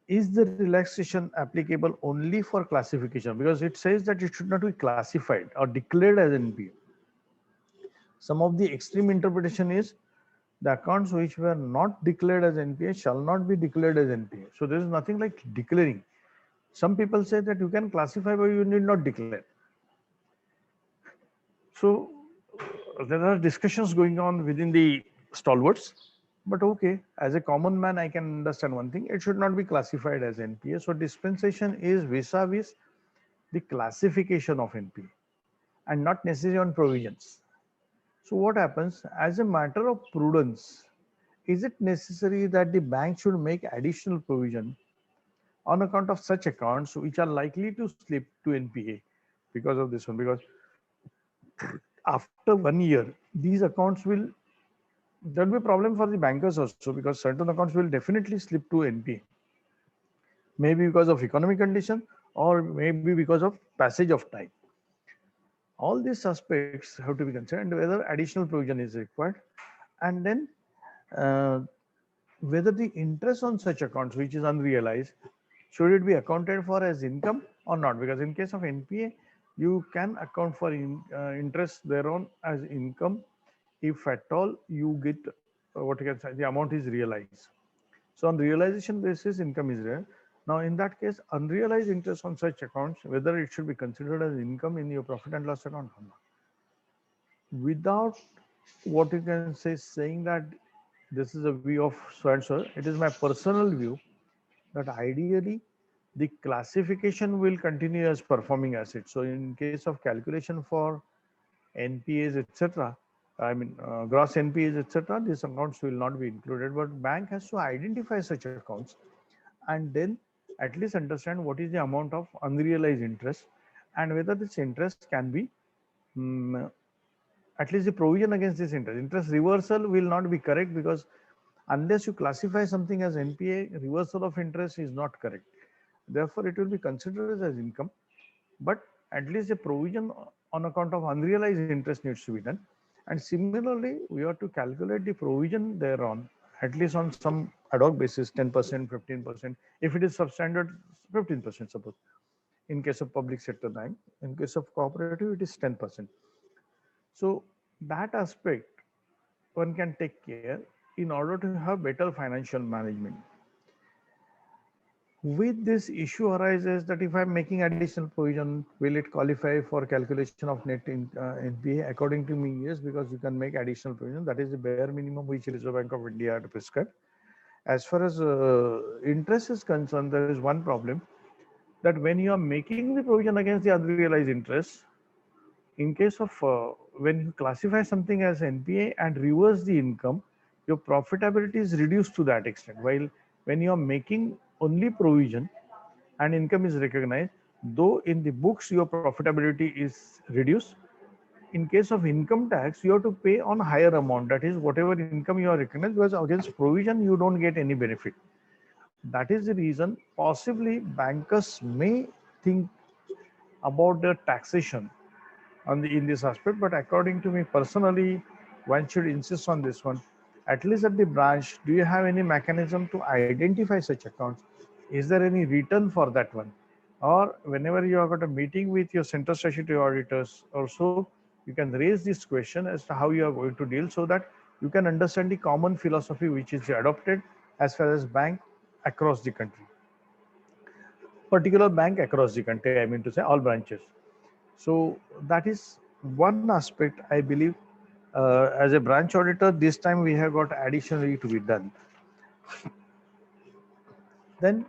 the relaxation applicable only for classification? Because it says that it should not be classified or declared as NPA. Some of the extreme interpretation is the accounts which were not declared as NPA shall not be declared as NPA. So there is nothing like declaring. Some people say that you can classify but you need not declare. So there are discussions going on within the stalwarts But okay, as a common man, I can understand one thing. It should not be classified as NPA. So dispensation is vis-a-vis the classification of NPA and not necessarily on provisions. So what happens as a matter of prudence? Is it necessary that the bank should make additional provision on account of such accounts which are likely to slip to NPA because of this one? Because after 1 year, these accounts will, there'll be a problem for the bankers also, because certain accounts will definitely slip to NPA, maybe because of economic condition or maybe because of passage of time. All these aspects have to be considered, and whether additional provision is required, and then uh, whether the interest on such accounts which is unrealized, should it be accounted for as income or not? Because in case of NPA, you can account for interest thereon as income if at all you get what you can say the amount is realized. So on realization basis, income is there. Now in that case, unrealized interest on such accounts, whether it should be considered as income in your profit and loss account or not, without what you can say saying that this is a view of so and so, it is my personal view that ideally the classification will continue as performing assets. So in case of calculation for NPAs, etc., I mean gross NPAs, etc., these accounts will not be included. But bank has to identify such accounts and then at least understand what is the amount of unrealized interest and whether this interest can be um, at least the provision against this interest. Interest reversal will not be correct because unless you classify something as NPA, reversal of interest is not correct. Therefore, it will be considered as income, but at least a provision on account of unrealized interest needs to be done. And similarly, we have to calculate the provision thereon, at least on some ad hoc basis, 10%, 15%. If it is substandard, 15%, suppose. In case of public sector bank, in case of cooperative, it is 10%. So that aspect one can take care in order to have better financial management. With this issue arises that if I'm making additional provision, will it qualify for calculation of net NPA? According to me, yes, because you can make additional provision. That is the bare minimum which Reserve Bank of India had prescribed. As far as interest is concerned, there is one problem that when you are making the provision against the unrealized interest, in case of when you classify something as NPA and reverse the income, your profitability is reduced to that extent. While when you are making only provision and income is recognized, though in the books your profitability is reduced, in case of income tax, you have to pay on higher amount. That is whatever income you are recognized, because against provision you don't get any benefit. That is the reason possibly bankers may think about the taxation on in this aspect, but according to me personally, one should insist on this one. At least at the branch, do you have any mechanism to identify such accounts? Is there any return for that one? Or whenever you have got a meeting with your central statutory auditors, also you can raise this question as to how you are going to deal, so that you can understand the common philosophy which is adopted as far as bank across the country, particular bank across the country, I mean to say all branches. So that is one aspect I believe. As a branch auditor, this time we have got additionally to be done. Then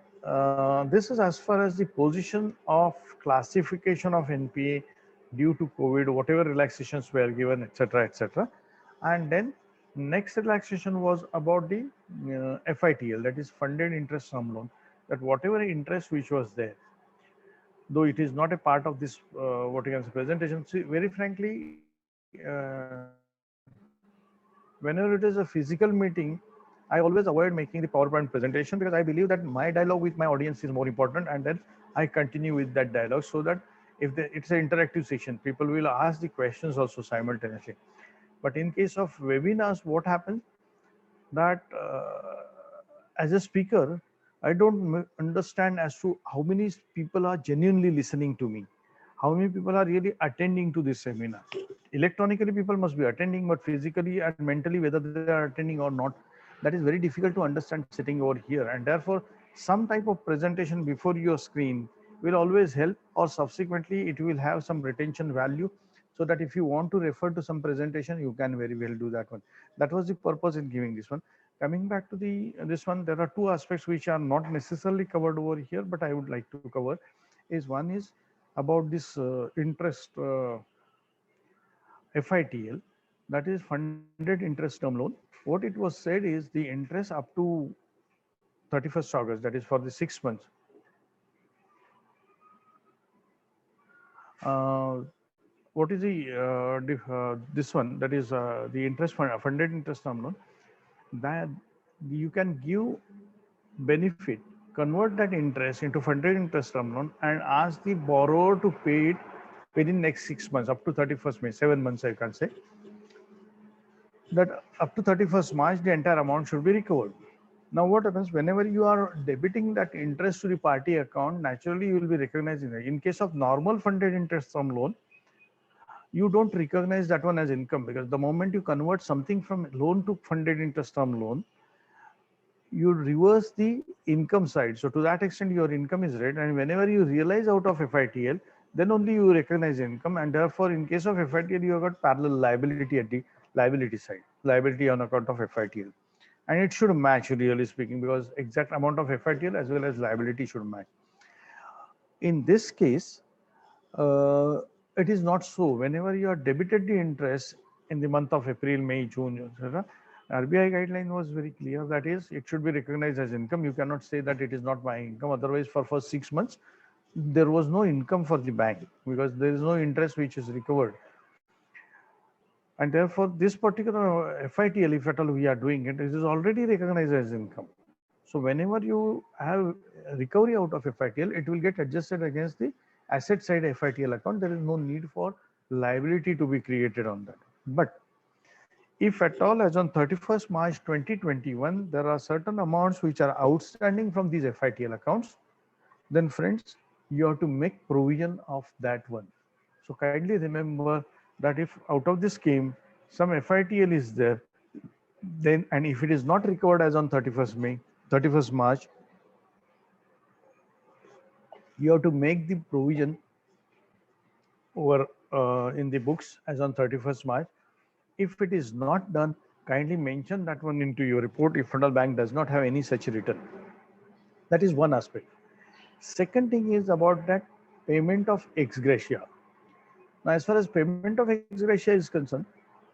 this is as far as the position of classification of NPA due to COVID, whatever relaxations were given, etc., etc. And then next relaxation was about the FITL, that is funded interest sum loan, that whatever interest which was there, though it is not a part of this what you can say presentation. See, very frankly, whenever it is a physical meeting, I always avoid making the PowerPoint presentation, because I believe that my dialogue with my audience is more important, and then I continue with that dialogue, so that if it's an interactive session, people will ask the questions also simultaneously. But in case of webinars, what happens that as a speaker, I don't understand as to how many people are genuinely listening to me, how many people are really attending to this seminar. Electronically, people must be attending, but physically and mentally, whether they are attending or not, that is very difficult to understand sitting over here. And therefore, some type of presentation before your screen will always help, or subsequently, it will have some retention value, so that if you want to refer to some presentation, you can very well do that one. That was the purpose in giving this one. Coming back to this one, there are two aspects which are not necessarily covered over here, but I would like to cover. One is about this interest FITL, that is funded interest term loan. What it was said is the interest up to 31st August, that is for the 6 months. What is this one? That is the funded interest term loan. That you can give benefit, convert that interest into funded interest term loan, and ask the borrower to pay it within next 6 months, up to 31st May, 7 months, I can say. That up to 31st March, the entire amount should be recovered. Now, what happens whenever you are debiting that interest to the party account, naturally you will be recognizing it. In case of normal funded interest term loan, you don't recognize that one as income, because the moment you convert something from loan to funded interest term loan, you reverse the income side. So to that extent, your income is red, and whenever you realize out of FITL, then only you recognize income. And therefore, in case of FITL, you have got parallel liability at the liability side, liability on account of FITL. And it should match, really speaking, because exact amount of FITL as well as liability should match. In this case, it is not so. Whenever you are debited the interest in the month of April, May, June, etc., RBI guideline was very clear. That is, it should be recognized as income. You cannot say that it is not my income. Otherwise, for first 6 months, there was no income for the bank, because there is no interest which is recovered. And therefore, this particular FITL, if at all we are doing it, it is already recognized as income. So whenever you have recovery out of FITL, it will get adjusted against the asset side FITL account. There is no need for liability to be created on that. But if at all, as on 31st March 2021, there are certain amounts which are outstanding from these FITL accounts, then friends, you have to make provision of that one. So kindly remember that if out of this scheme, some FITL is there, then, and if it is not recovered as on 31st March, you have to make the provision over in the books as on 31st March. If it is not done, kindly mention that one into your report if Federal Bank does not have any such return. That is one aspect. Second thing is about that payment of ex gratia. Now, as far as payment of ex gratia is concerned,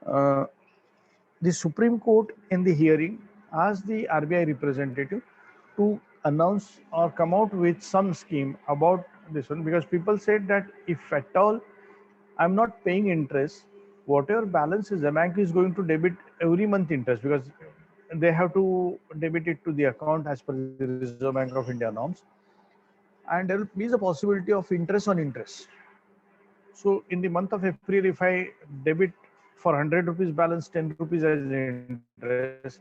the Supreme Court in the hearing asked the RBI representative to announce or come out with some scheme about this one, because people said that if at all I'm not paying interest, whatever balance is, the bank is going to debit every month interest, because they have to debit it to the account as per the Reserve Bank of India norms. And there will be a possibility of interest on interest. So in the month of April, if I debit for 100 rupees balance, 10 rupees as interest,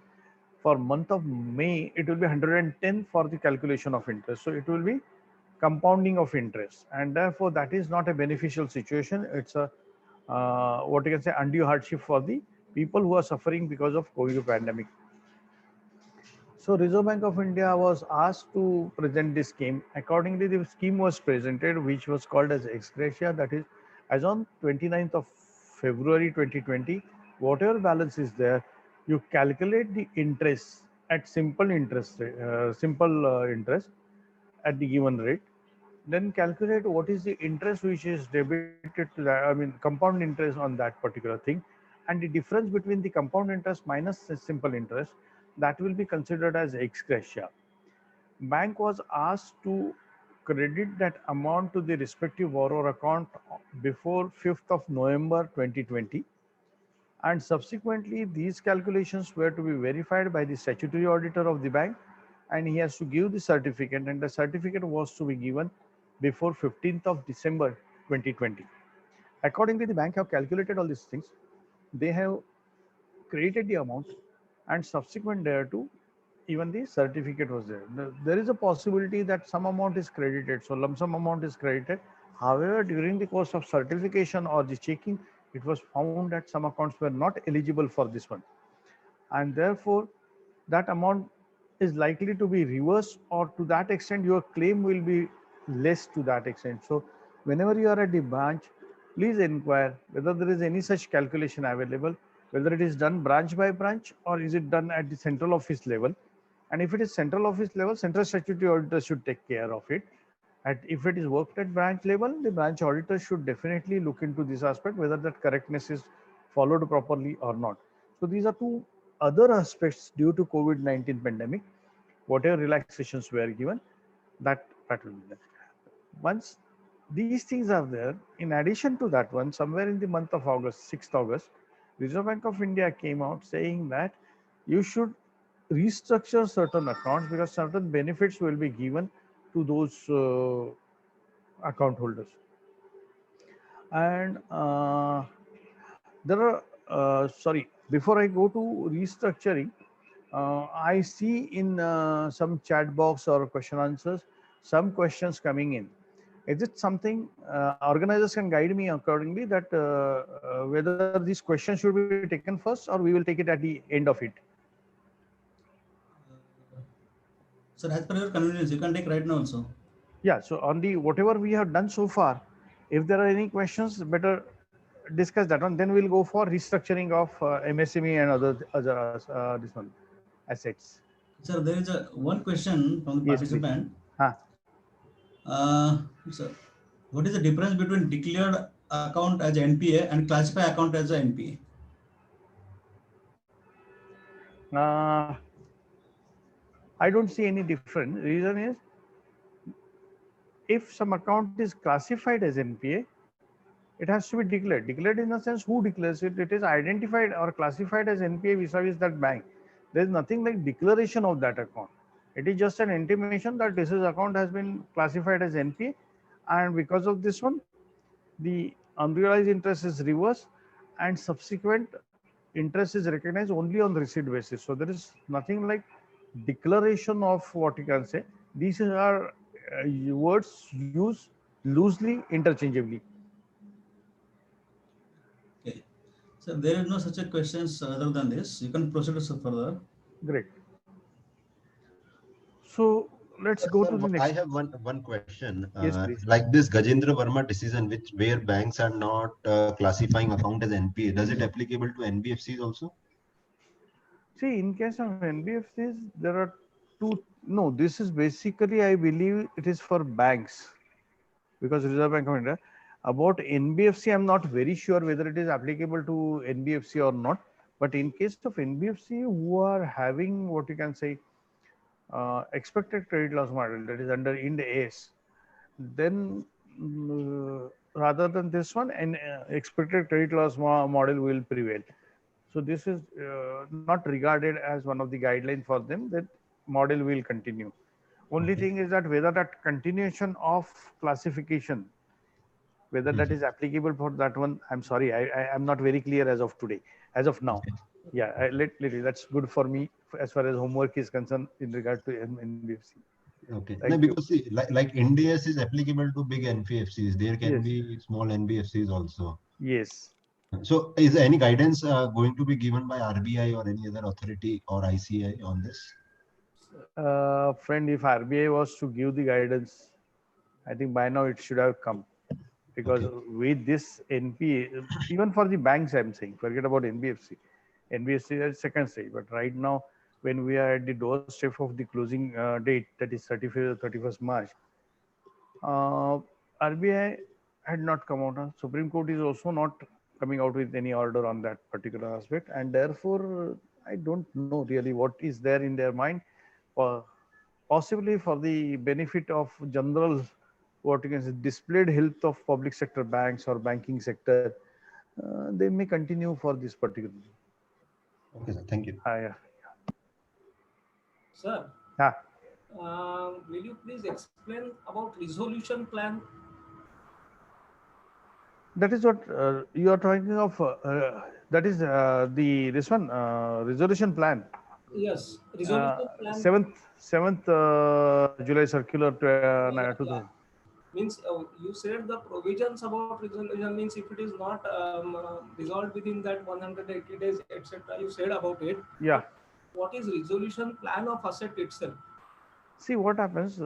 for month of May, it will be 110 for the calculation of interest. So it will be compounding of interest. And therefore, that is not a beneficial situation. It's a, what you can say, undue hardship for the people who are suffering because of COVID pandemic. So Reserve Bank of India was asked to present this scheme. Accordingly, the scheme was presented, which was called as ex gratia. That is, as on 29th of February 2020, whatever balance is there, you calculate the interest at simple interest at the given rate. Then calculate what is the interest which is debited to that, I mean, compound interest on that particular thing, and the difference between the compound interest minus the simple interest, that will be considered as ex gratia. Bank was asked to credit that amount to the respective borrower account before 5th of November 2020. And subsequently, these calculations were to be verified by the statutory auditor of the bank, and he has to give the certificate, and the certificate was to be given before 15th of December 2020. Accordingly, the bank have calculated all these things. They have created the amount, and subsequent thereto, even the certificate was there. There is a possibility that some amount is credited, so lump sum amount is credited. However, during the course of certification or the checking, it was found that some accounts were not eligible for this one, and therefore that amount is likely to be reversed, or to that extent your claim will be less to that extent. So whenever you are at the branch, please inquire whether there is any such calculation available, whether it is done branch by branch or is it done at the central office level. And if it is central office level, central statutory auditor should take care of it. And if it is worked at branch level, the branch auditor should definitely look into this aspect, whether that correctness is followed properly or not. So these are two other aspects due to COVID-19 pandemic. Whatever relaxations were given, that will be there. Once these things are there, in addition to that one, somewhere in the month of August, 6th August, Reserve Bank of India came out saying that you should restructure certain accounts because certain benefits will be given to those account holders. And there are, sorry, before I go to restructuring, I see in some chat box or question answers, some questions coming in. Is it something organizers can guide me accordingly that whether these questions should be taken first or we will take it at the end of it? Sir, as per your convenience, you can take right now also. Yeah, so on the whatever we have done so far, if there are any questions, better discuss that one. Then we'll go for restructuring of MSME and other this one assets. Sir, there is one question from the Yes, participant. Huh. Sir, what is the difference between declared account as NPA and classify account as a NPA? I don't see any difference. Reason is, if some account is classified as NPA, it has to be declared. Declared in the sense who declares it. It is identified or classified as NPA vis-a-vis that bank. There is nothing like declaration of that account. It is just an intimation that this account has been classified as NPA, and because of this one, the unrealized interest is reversed and subsequent interest is recognized only on the receipt basis. So there is nothing like declaration of what you can say. These are words used loosely, interchangeably. Okay. So there is no such a questions other than this. You can proceed further. Great. So let's go to the next. I have one question. Yes, please. Like this Gajendra Verma decision, where banks are not classifying account as NPA, does it applicable to NBFCs also? See, in case of NBFCs, there are two. No, this is basically, I believe, it is for banks, because Reserve Bank of India. About NBFC, I'm not very sure whether it is applicable to NBFC or not. But in case of NBFC, who are having what you can say expected credit loss model, that is under Ind AS, then rather than this one, an expected credit loss model will prevail. So this is not regarded as one of the guidelines for them, that model will continue. Only thing is that whether that continuation of classification, whether that is applicable for that one, I'm sorry, I am not very clear as of today, as of now. Yeah, that's good for me as far as homework is concerned in regard to NBFC. Okay. No, because see, like India is applicable to big NBFCs. There can be small NBFCs also. Yes. So is any guidance going to be given by RBI or any other authority or ICAI on this? Friend, if RBI was to give the guidance, I think by now it should have come. Because with this NPA, even for the banks, I'm saying, forget about NBFC. NBFC is second stage. But right now, when we are at the doorstep of the closing date, that is 31st March, RBI had not come out. Supreme Court is also not coming out with any order on that particular aspect. And therefore, I don't know really what is there in their mind. Possibly for the benefit of general, what you can say, displayed health of public sector banks or banking sector, they may continue for this particular. Okay, sir. Thank you. Yeah. Sir, yeah. Will you please explain about resolution plan? That is what you are talking of. That is this one resolution plan. Yes, resolution plan. 7th July circular to 2000. Means you said the provisions about resolution means if it is not resolved within that 180 days, etc. You said about it. Yeah. What is resolution plan of asset itself? See what happens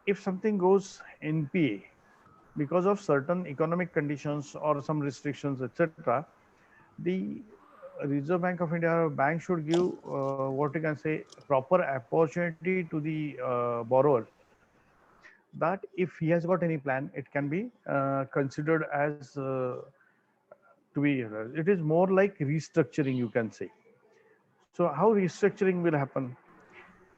if something goes NPA because of certain economic conditions or some restrictions, etc. The Reserve Bank of India or bank should give what you can say proper opportunity to the borrower, that if he has got any plan, it can be considered as to be. It is more like restructuring, you can say. So how restructuring will happen?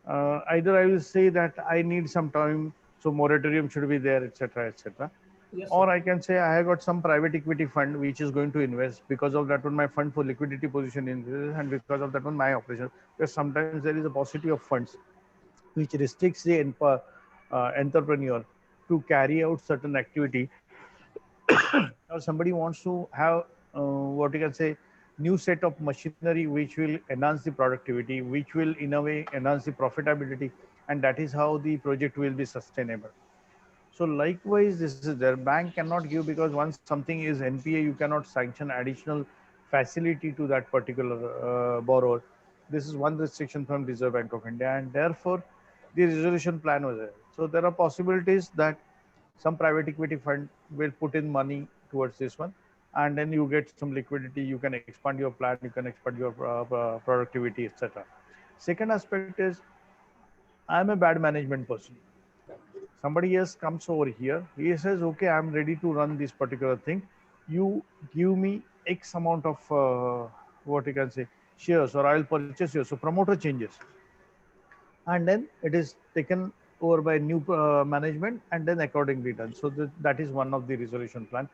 Either I will say that I need some time, so moratorium should be there, etc., etc. Yes, Or sir. I can say I have got some private equity fund which is going to invest. Because of that one, my fund for liquidity position increases, and because of that one, my operation. Because sometimes there is a paucity of funds which restricts the entrepreneur to carry out certain activity, or somebody wants to have what you can say new set of machinery which will enhance the productivity, which will in a way enhance the profitability, and that is how the project will be sustainable. So likewise, this is there. Bank cannot give, because once something is NPA, you cannot sanction additional facility to that particular borrower. This is one restriction from Reserve Bank of India, and therefore the resolution plan was there. So there are possibilities that some private equity fund will put in money towards this one, and then you get some liquidity. You can expand your plan, you can expand your productivity, etc. Second aspect is, I am a bad management person. Somebody else comes over here, he says, okay, I'm ready to run this particular thing, you give me x amount of what you can say shares, or I'll purchase yours. So promoter changes, and then it is taken over by new management, and then accordingly done. So that is one of the resolution plan.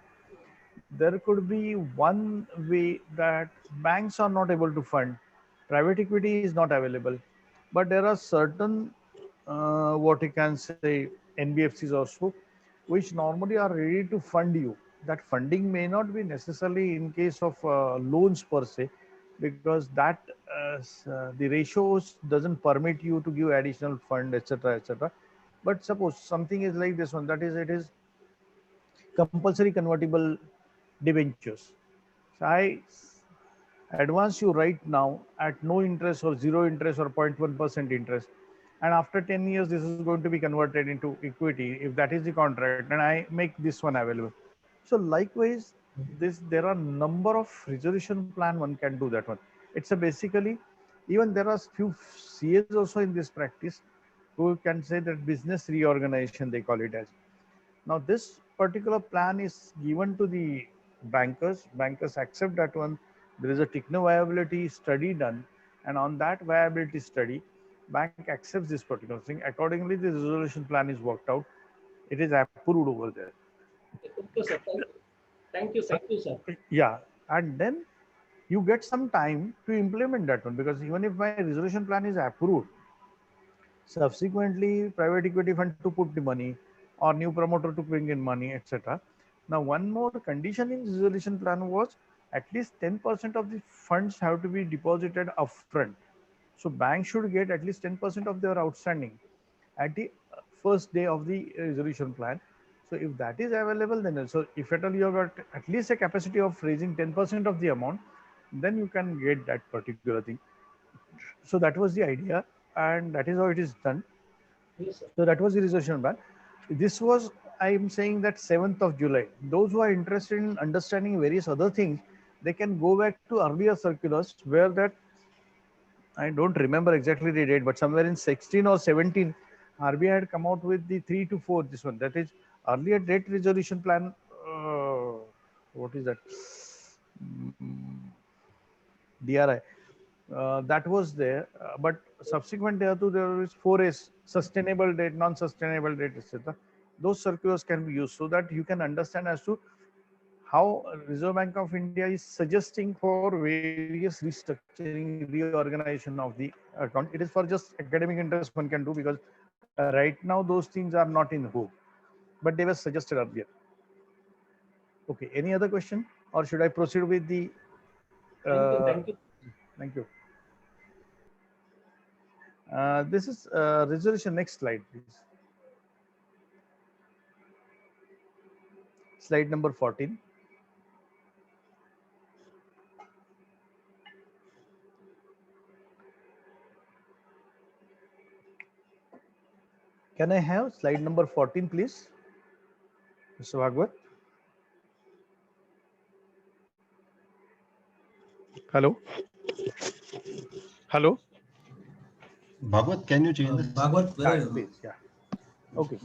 There could be one way that banks are not able to fund, private equity is not available, but there are certain what you can say NBFCs also, which normally are ready to fund you. That funding may not be necessarily in case of loans per se, because that the ratios doesn't permit you to give additional fund, etc., etc. But suppose something is like this one, that is, it is compulsory convertible debentures. So I advance you right now at no interest or zero interest or 0.1% interest, and after 10 years this is going to be converted into equity, if that is the contract, and I make this one available. So likewise, there are number of resolution plan one can do that one. It's a basically, even there are few CAs also in this practice who can say that business reorganization, they call it as. Now this particular plan is given to the bankers. Bankers accept that one. There is a techno viability study done, and on that viability study, bank accepts this particular thing. Accordingly, the resolution plan is worked out. It is approved over there. Okay, sir. Thank you. Thank you. Thank you, sir. Yeah, and then you get some time to implement that one, because even if my resolution plan is approved, subsequently private equity fund to put the money, or new promoter to bring in money, etc. Now one more condition in resolution plan was at least 10% of the funds have to be deposited upfront. So bank should get at least 10% of their outstanding at the first day of the resolution plan. So if that is available, then also, if at all you have got at least a capacity of raising 10% of the amount, then you can get that particular thing. So that was the idea, and that is how it is done. Yes, sir. So that was the resolution plan. This was, I am saying that 7th of July. Those who are interested in understanding various other things, they can go back to earlier circulars where that, I don't remember exactly the date, but somewhere in 16 or 17, RBI had come out with the 3 to 4, this one, that is earlier debt resolution plan. What is that? DRI. That was there, but subsequent thereto there is 4S, sustainable debt, non-sustainable debt, etc. Those circulars can be used so that you can understand as to how Reserve Bank of India is suggesting for various restructuring, reorganization of the account. It is for just academic interest one can do, because right now those things are not in vogue, but they were suggested earlier. Okay, any other question, or should I proceed with the? Thank you. Thank you. Thank you. This is resolution. Next slide, please. Slide number 14. Can I have slide number 14, please, Mr. Bhagwat? Hello. Hello. Bhagwat, can you change this? Bhagwat, where are you? Please, yeah. Okay.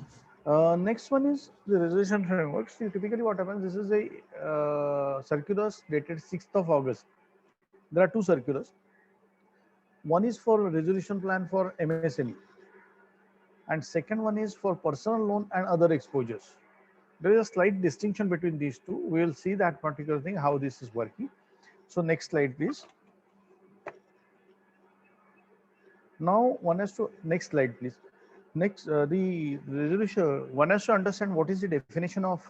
Next one is the resolution framework. See, typically what happens, this is a circulars dated 6th of August. There are two circulars. One is for resolution plan for MSME, and second one is for personal loan and other exposures. There is a slight distinction between these two. We will see that particular thing, how this is working. So next slide, please. Now one has to, next slide, please. Next, the resolution, one has to understand what is the definition of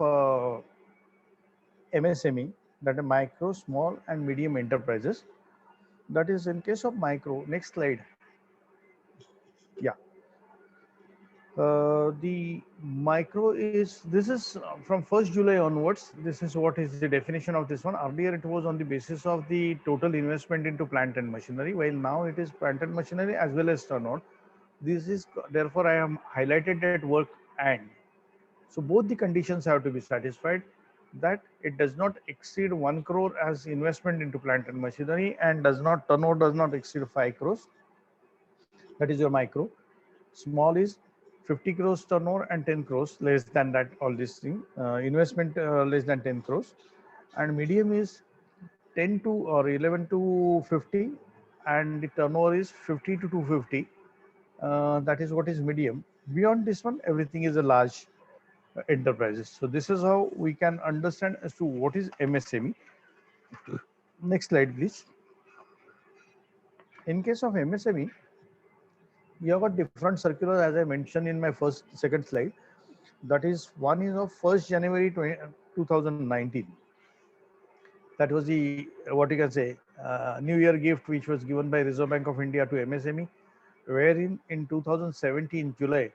MSME, that is micro, small and medium enterprises. That is in case of micro. Next slide. Yeah. The micro is, this is from 1st July onwards. This is what is the definition of this one. Earlier it was on the basis of the total investment into plant and machinery, while now it is plant and machinery as well as turnover. This is, therefore I am highlighted that work and. So both the conditions have to be satisfied, that it does not exceed 1 crore as investment into plant and machinery and turnover does not exceed 5 crores. That is your micro. Small is 50 crores turnover and 10 crores, less than that, all this thing, investment less than 10 crores. And medium is 10 to or 11 to 50, and the turnover is 50 to 250. That is what is medium. Beyond this one, everything is a large enterprises. So this is how we can understand as to what is MSME. Next slide, please. In case of MSME, we have got different circulars, as I mentioned in my second slide. That is, one is of 1st January 2019. That was the, what you can say, New Year gift which was given by Reserve Bank of India to MSME, wherein in 2017 July,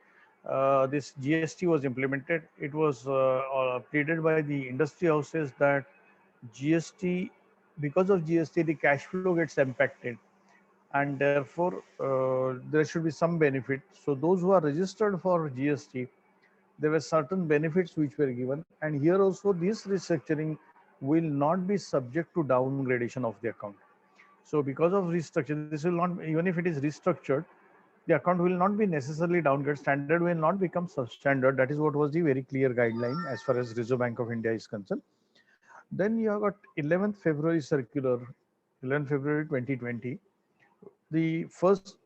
this GST was implemented. It was pleaded by the industry houses that GST, because of GST, the cash flow gets impacted, and therefore there should be some benefit. So those who are registered for GST, there were certain benefits which were given, and here also this restructuring will not be subject to downgradation of the account. So because of restructure, this will not, even if it is restructured, the account will not be necessarily downgraded. Standard will not become substandard. That is what was the very clear guideline as far as Reserve Bank of India is concerned. Then you have got 11th February circular, 11th February 2020. The first,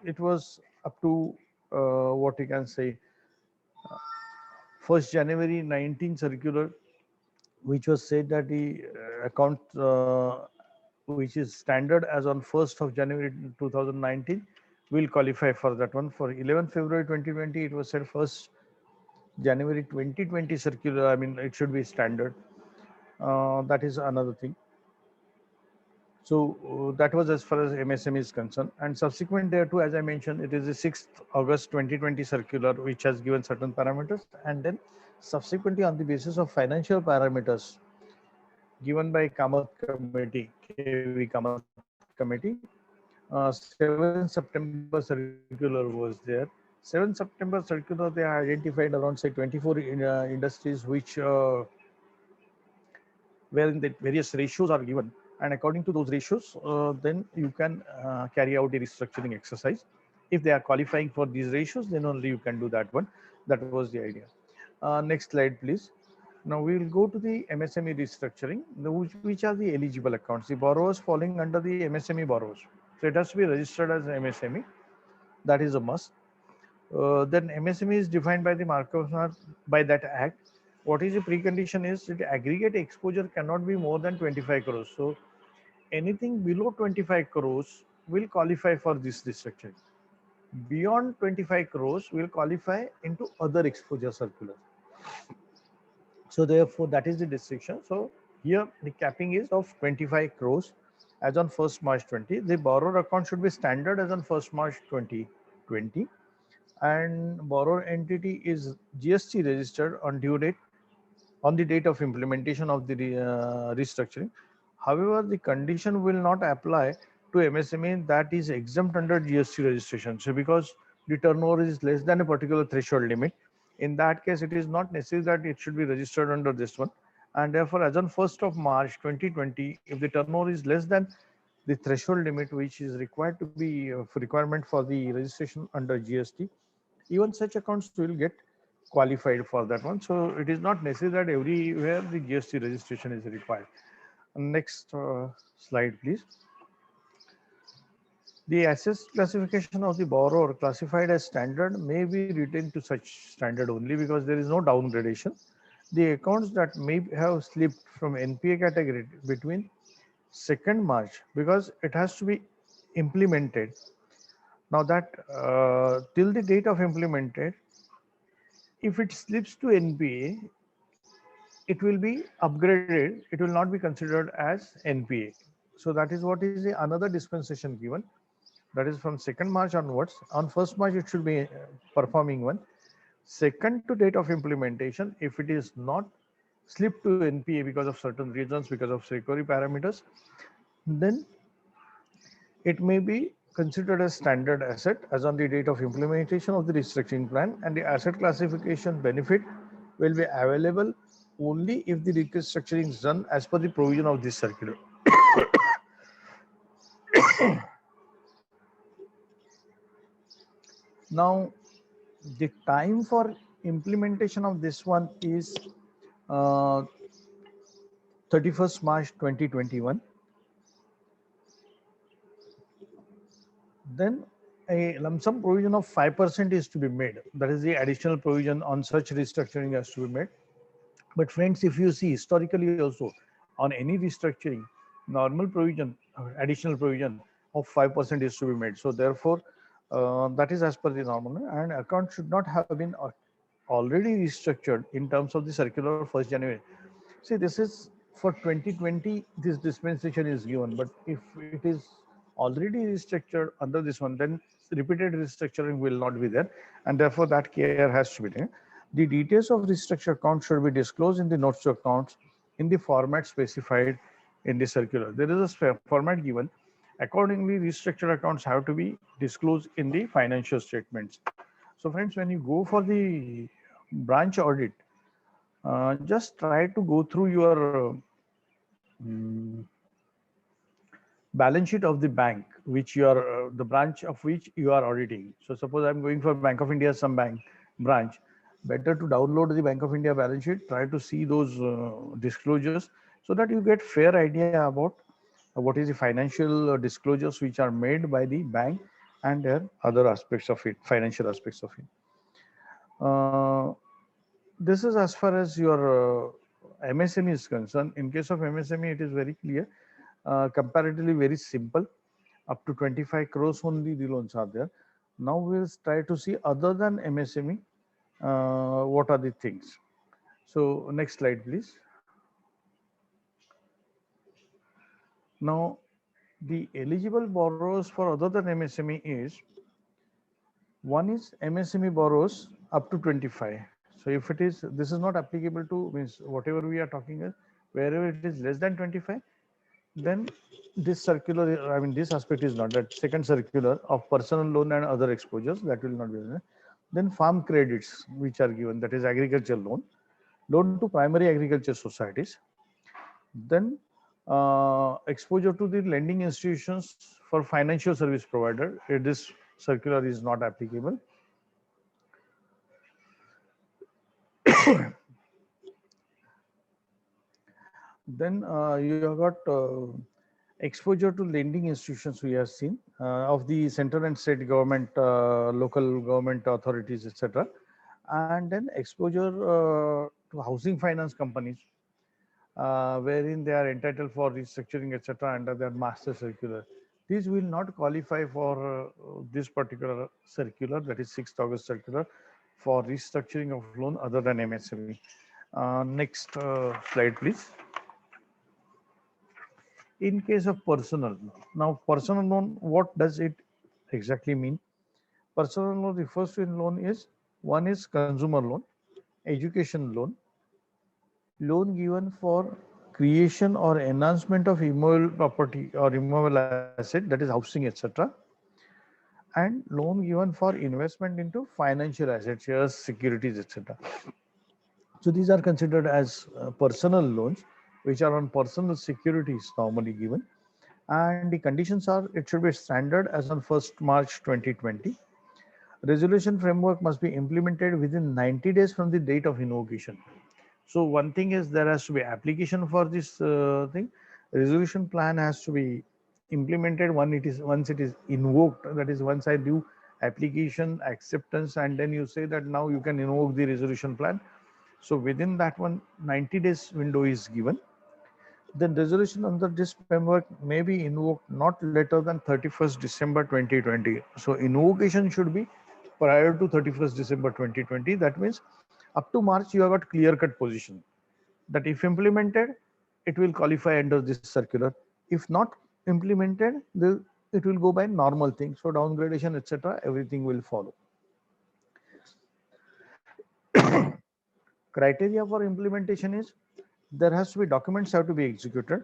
it was up to what you can say, 1st January 19 circular, which was said that the account which is standard as on 1st of January 2019 will qualify for that one. For 11th February 2020, it was said 1st January 2020 circular, I mean, it should be standard. That is another thing. So that was as far as MSME is concerned. And subsequent thereto, as I mentioned, it is the 6th August 2020 circular, which has given certain parameters. And then subsequently, on the basis of financial parameters given by Kamath Committee, KV Kamath Committee, 7 September circular was there. 7 September circular, they identified around, say, 24 industries which wherein the various ratios are given, and according to those ratios, then you can carry out the restructuring exercise. If they are qualifying for these ratios, then only you can do that one. That was the idea. Next slide, please. Now we will go to the MSME restructuring, which are the eligible accounts, the borrowers falling under the MSME borrowers. So it has to be registered as MSME. That is a must. Then MSME is defined by the markup by that act. What is the precondition is that the aggregate exposure cannot be more than 25 crores. So anything below 25 crores will qualify for this restructuring. Beyond 25 crores will qualify into other exposure circular. So therefore, that is the distinction. So here the capping is of 25 crores as on 1st March 20. The borrower account should be standard as on 1st March 2020. And borrower entity is GST registered on due date, on the date of implementation of the restructuring. However, the condition will not apply to MSME that is exempt under GST registration. So because the turnover is less than a particular threshold limit, in that case, it is not necessary that it should be registered under this one. And therefore, as on 1st of March 2020, if the turnover is less than the threshold limit which is required to be requirement for the registration under GST, even such accounts will get qualified for that one. So it is not necessary that everywhere the GST registration is required. Next slide, please. The assets classification of the borrower classified as standard may be retained to such standard only because there is no downgradation. The accounts that may have slipped from NPA category between 2nd March, because it has to be implemented. Now that till the date of implemented, if it slips to NPA, it will be upgraded. It will not be considered as NPA. So that is what is the another dispensation given. That is from 2nd March onwards. On 1st March, it should be performing one. Second to date of implementation, if it is not slipped to NPA because of certain reasons, because of recovery parameters, then it may be considered as standard asset as on the date of implementation of the restructuring plan, and the asset classification benefit will be available only if the restructuring is done as per the provision of this circular. Now, the time for implementation of this one is 31st March 2021. Then a lump sum provision of 5% is to be made. That is the additional provision on such restructuring has to be made. But friends, if you see historically also on any restructuring, normal provision, additional provision of 5% is to be made. So therefore, that is as per the normal, and account should not have been already restructured in terms of the circular 1st January. See, this is for 2020, this dispensation is given, but if it is already restructured under this one, then repeated restructuring will not be there, and therefore that care has to be there. The details of restructured accounts should be disclosed in the notes to accounts in the format specified in the circular. There is a format given. Accordingly, restructured accounts have to be disclosed in the financial statements. So friends, when you go for the branch audit, just try to go through your balance sheet of the bank, which you are, the branch of which you are auditing. So suppose I'm going for Bank of India, some bank branch, better to download the Bank of India balance sheet, try to see those disclosures so that you get fair idea about what is the financial disclosures which are made by the bank and their other aspects of it, financial aspects of it. This is as far as your MSME is concerned. In case of MSME, it is very clear, comparatively very simple. Up to 25 crores only the loans are there. Now we'll try to see other than MSME, what are the things. So next slide, please. Now, the eligible borrowers for other than MSME is, one is MSME borrowers up to 25. So if it is, this is not applicable to, means whatever we are talking is, wherever it is less than 25, then this circular, I mean, this aspect is not, that second circular of personal loan and other exposures, that will not be there. Then farm credits, which are given, that is agricultural loan, loan to primary agriculture societies. Then exposure to the lending institutions for financial service provider, this circular is not applicable. Then you have got exposure to lending institutions we have seen of the central and state government, local government authorities, etc. And then exposure to housing finance companies, wherein they are entitled for restructuring, etc. under their master circular. These will not qualify for this particular circular, that is 6th August circular, for restructuring of loan other than MSME. Next slide, please. In case of personal, now personal loan, what does it exactly mean? Personal loan refers to in loan is, one is consumer loan, education loan, loan given for creation or enhancement of immovable property or immovable asset, that is housing, etc. And loan given for investment into financial assets, shares, securities, etc. So these are considered as personal loans, which are on personal securities normally given. And the conditions are, it should be standard as on 1st March 2020. Resolution framework must be implemented within 90 days from the date of invocation. So one thing is there has to be application for this thing. Resolution plan has to be implemented once it is invoked. That is, once I do application acceptance, and then you say that now you can invoke the resolution plan. So within that one, 90 days window is given. Then resolution under this framework may be invoked not later than 31st December 2020. So invocation should be prior to 31st December 2020. That means up to March, you have got clear-cut position that if implemented, it will qualify under this circular. If not implemented, it will go by normal thing. So downgradation, etc., everything will follow. Criteria for implementation is there has to be documents have to be executed.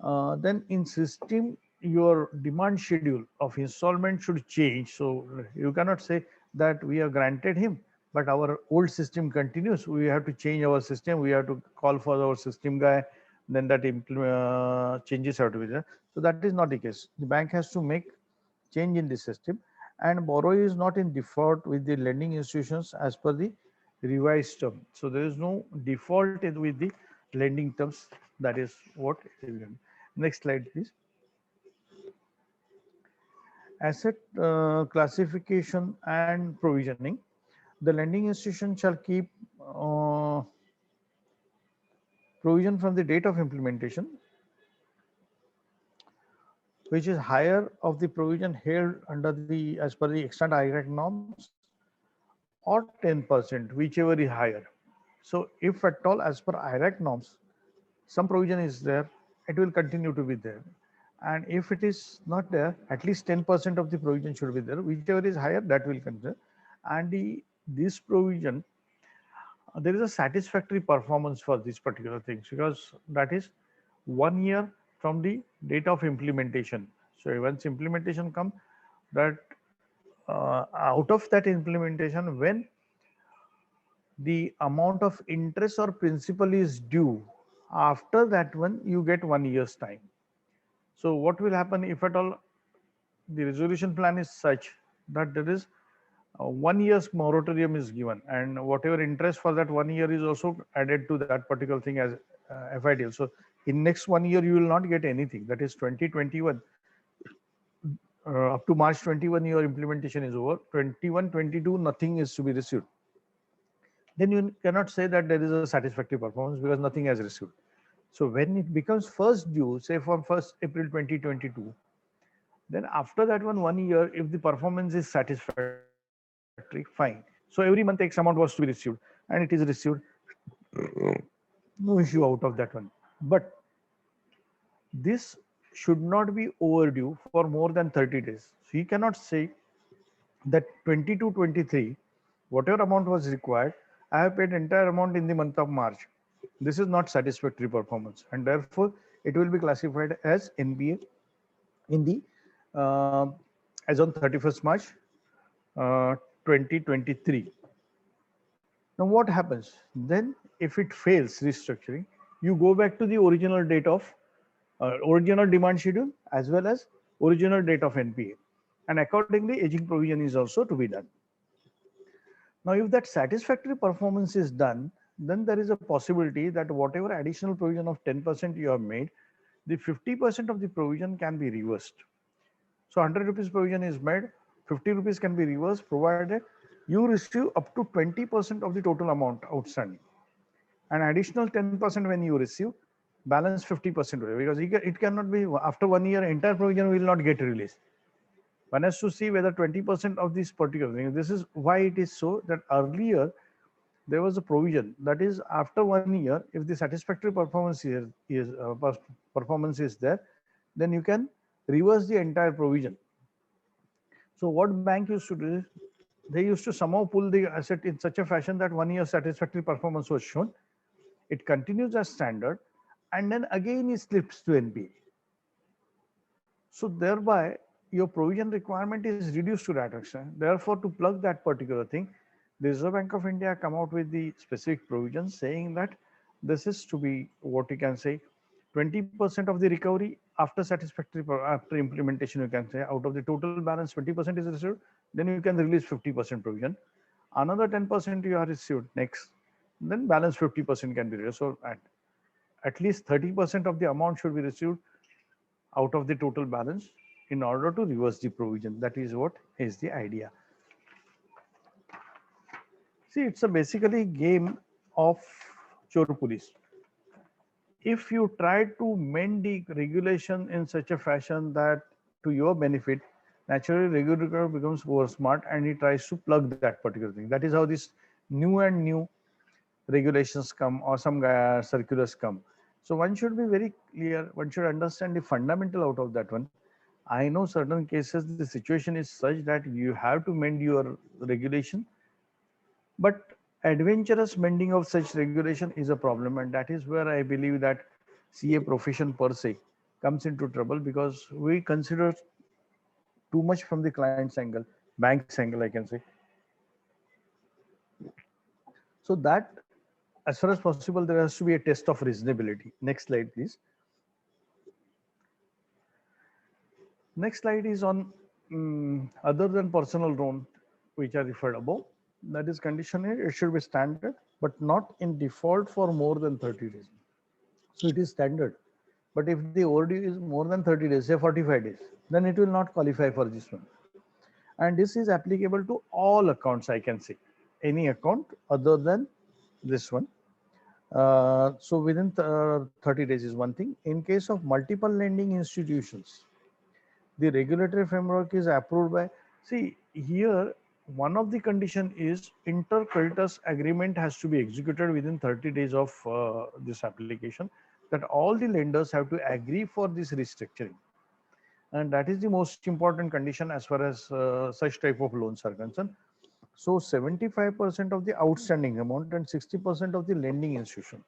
Then in system, your demand schedule of installment should change. So you cannot say that we have granted him, but our old system continues. We have to change our system. We have to call for our system guy. Then that changes have to be there. So that is not the case. The bank has to make change in the system, and borrower is not in default with the lending institutions as per the revised term. So there is no default with the lending terms. That is what is given. Next slide, please. Asset classification and provisioning. The lending institution shall keep provision from the date of implementation, which is higher of the provision held under the as per the extant IRAC norms, or 10%, whichever is higher. So if at all as per IRAC norms, some provision is there, it will continue to be there. And if it is not there, at least 10% of the provision should be there. Whichever is higher, that will consider. And this provision, there is a satisfactory performance for these particular things, because that is 1 year from the date of implementation. So once implementation comes, that out of that implementation, when the amount of interest or principal is due, after that one you get 1 year's time. So what will happen if at all the resolution plan is such that there is 1 year's moratorium is given, and whatever interest for that 1 year is also added to that particular thing as FIDL. So in next 1 year you will not get anything. That is 2021. Up to March 21, your implementation is over. 21, 22, nothing is to be received. Then you cannot say that there is a satisfactory performance because nothing has received. So when it becomes first due, say from 1st April 2022, then after that 1 year, if the performance is satisfactory, fine. So every month X amount was to be received, and it is received. No issue out of that one. But this should not be overdue for more than 30 days. So you cannot say that 22-23, whatever amount was required, I have paid entire amount in the month of March. This is not satisfactory performance, and therefore it will be classified as NPA in the as on 31st March 2023. Now what happens then if it fails restructuring? You go back to the original date of original demand schedule as well as original date of NPA, and accordingly aging provision is also to be done. Now if that satisfactory performance is done, then there is a possibility that whatever additional provision of 10% you have made, the 50% of the provision can be reversed. So 100 rupees provision is made, 50 rupees can be reversed provided you receive up to 20% of the total amount outstanding. And additional 10% when you receive, balance 50%, because it cannot be after 1 year entire provision will not get released. One has to see whether 20% of this particular thing. This is why it is so that earlier there was a provision that is after 1 year, if the satisfactory performance is there, then you can reverse the entire provision. So what bank used to do is they used to somehow pull the asset in such a fashion that 1 year satisfactory performance was shown. It continues as standard, and then again it slips to NPA. So thereby your provision requirement is reduced to that extent. Therefore, to plug that particular thing, the Reserve Bank of India come out with the specific provisions saying that this is to be what you can say 20% of the recovery after satisfactory, after implementation, you can say out of the total balance, 20% is received, then you can release 50% provision. Another 10% you have received next, then balance 50% can be released. So at least 30% of the amount should be received out of the total balance in order to reverse the provision. That is what is the idea. See, it's a basically game of chor police. If you try to mend the regulation in such a fashion that to your benefit, naturally regulator becomes over smart and he tries to plug that particular thing. That is how this new and new regulations come, or some circulars come. So one should be very clear, one should understand the fundamental out of that one. I know certain cases the situation is such that you have to mend your regulation, but adventurous mending of such regulation is a problem, and that is where I believe that CA profession per se comes into trouble, because we consider too much from the client's angle, bank's angle, I can say. So that, as far as possible, there has to be a test of reasonability. Next slide, please. Next slide is on other than personal loan, which are referred above. That is condition A, it should be standard, but not in default for more than 30 days. So it is standard. But if the overdue is more than 30 days, say 45 days, then it will not qualify for this one. And this is applicable to all accounts, I can say. Any account other than this one. So within 30 days is one thing. In case of multiple lending institutions, the regulatory framework is approved by, see here, one of the condition is inter-creditors agreement has to be executed within 30 days of this application, that all the lenders have to agree for this restructuring. And that is the most important condition as far as such type of loans are concerned. So 75% of the outstanding amount and 60% of the lending institution.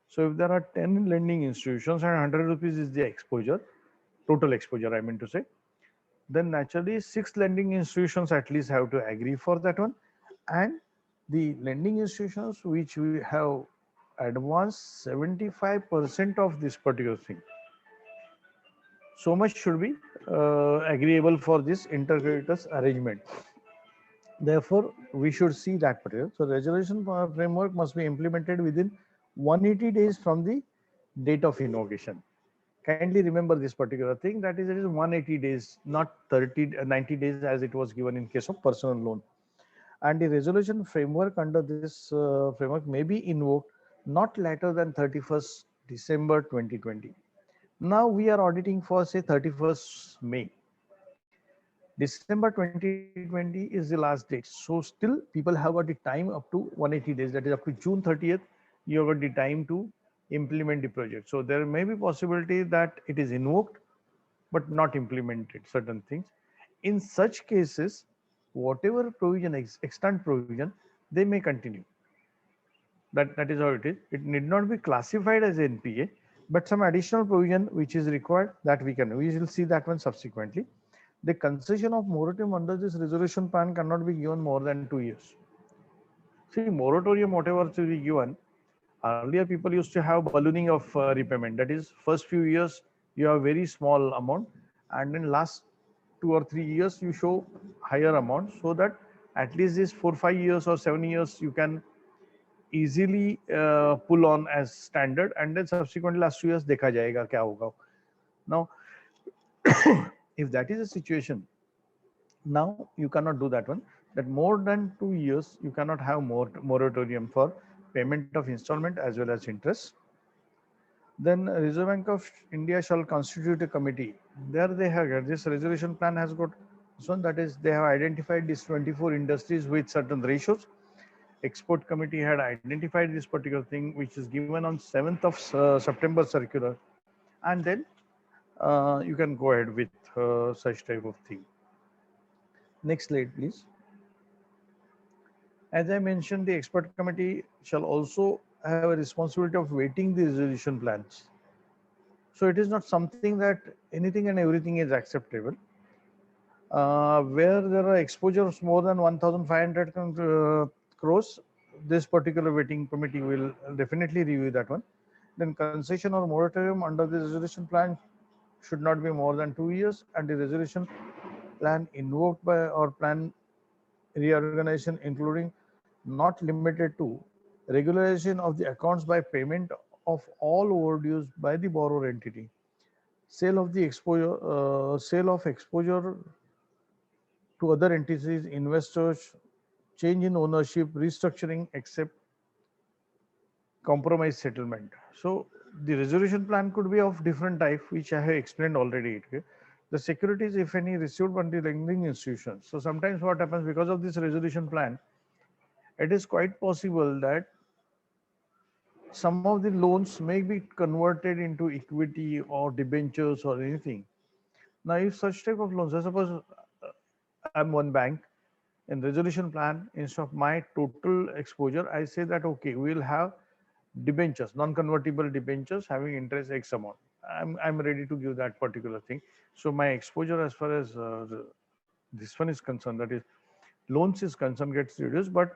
So if there are 10 lending institutions and 100 rupees is the exposure, total exposure I mean to say, then naturally 6 lending institutions at least have to agree for that one. And the lending institutions which we have advanced 75% of this particular thing, so much should be agreeable for this inter-creditors arrangement. Therefore, we should see that particular. So resolution framework must be implemented within 180 days from the date of invocation. Kindly remember this particular thing, that is, it is 180 days, not 90 days as it was given in case of personal loan. And the resolution framework under this framework may be invoked not later than 31st December 2020. Now we are auditing for say 31st May. December 2020 is the last date. So still people have got the time up to 180 days, that is up to June 30th, you have got the time to implement the project. So there may be possibility that it is invoked but not implemented, certain things. In such cases, whatever provision, extant provision, they may continue. That is how it is. It need not be classified as NPA, but some additional provision which is required, that we will see that one subsequently. The concession of moratorium under this resolution plan cannot be given more than 2 years. See, moratorium, whatever to be given, earlier people used to have ballooning of repayment. That is, first few years you have very small amount, and then last 2 or 3 years you show higher amount, so that at least this 4, 5 years or 7 years you can easily pull on as standard, and then subsequently last 2 years dekha jayega kya hoga. Now, if that is a situation, now you cannot do that one. That more than 2 years you cannot have moratorium for payment of installment as well as interest. Then Reserve Bank of India shall constitute a committee. There they have this resolution plan has got this one, that is, they have identified these 24 industries with certain ratios. Export committee had identified this particular thing, which is given on 7th of September circular, and then you can go ahead with such type of thing. Next slide, please. As I mentioned, the expert committee shall also have a responsibility of weighting the resolution plans. So it is not something that anything and everything is acceptable. Where there are exposures more than 1,500 crores, this particular weighting committee will definitely review that one. Then concession or moratorium under the resolution plan should not be more than 2 years, and the resolution plan invoked by or plan reorganization including not limited to regularization of the accounts by payment of all overdues by the borrower entity, sale of exposure to other entities, investors, change in ownership, restructuring, except compromise settlement. So the resolution plan could be of different type, which I have explained already. Okay? The securities, if any, received by the lending institutions. So sometimes what happens because of this resolution plan, it is quite possible that some of the loans may be converted into equity or debentures or anything. Now, if such type of loans, I suppose I'm one bank, in resolution plan, instead of my total exposure, I say that, okay, we'll have debentures, non-convertible debentures having interest X amount. I'm ready to give that particular thing. So my exposure as far as this one is concerned, that is loans is concerned, gets reduced, but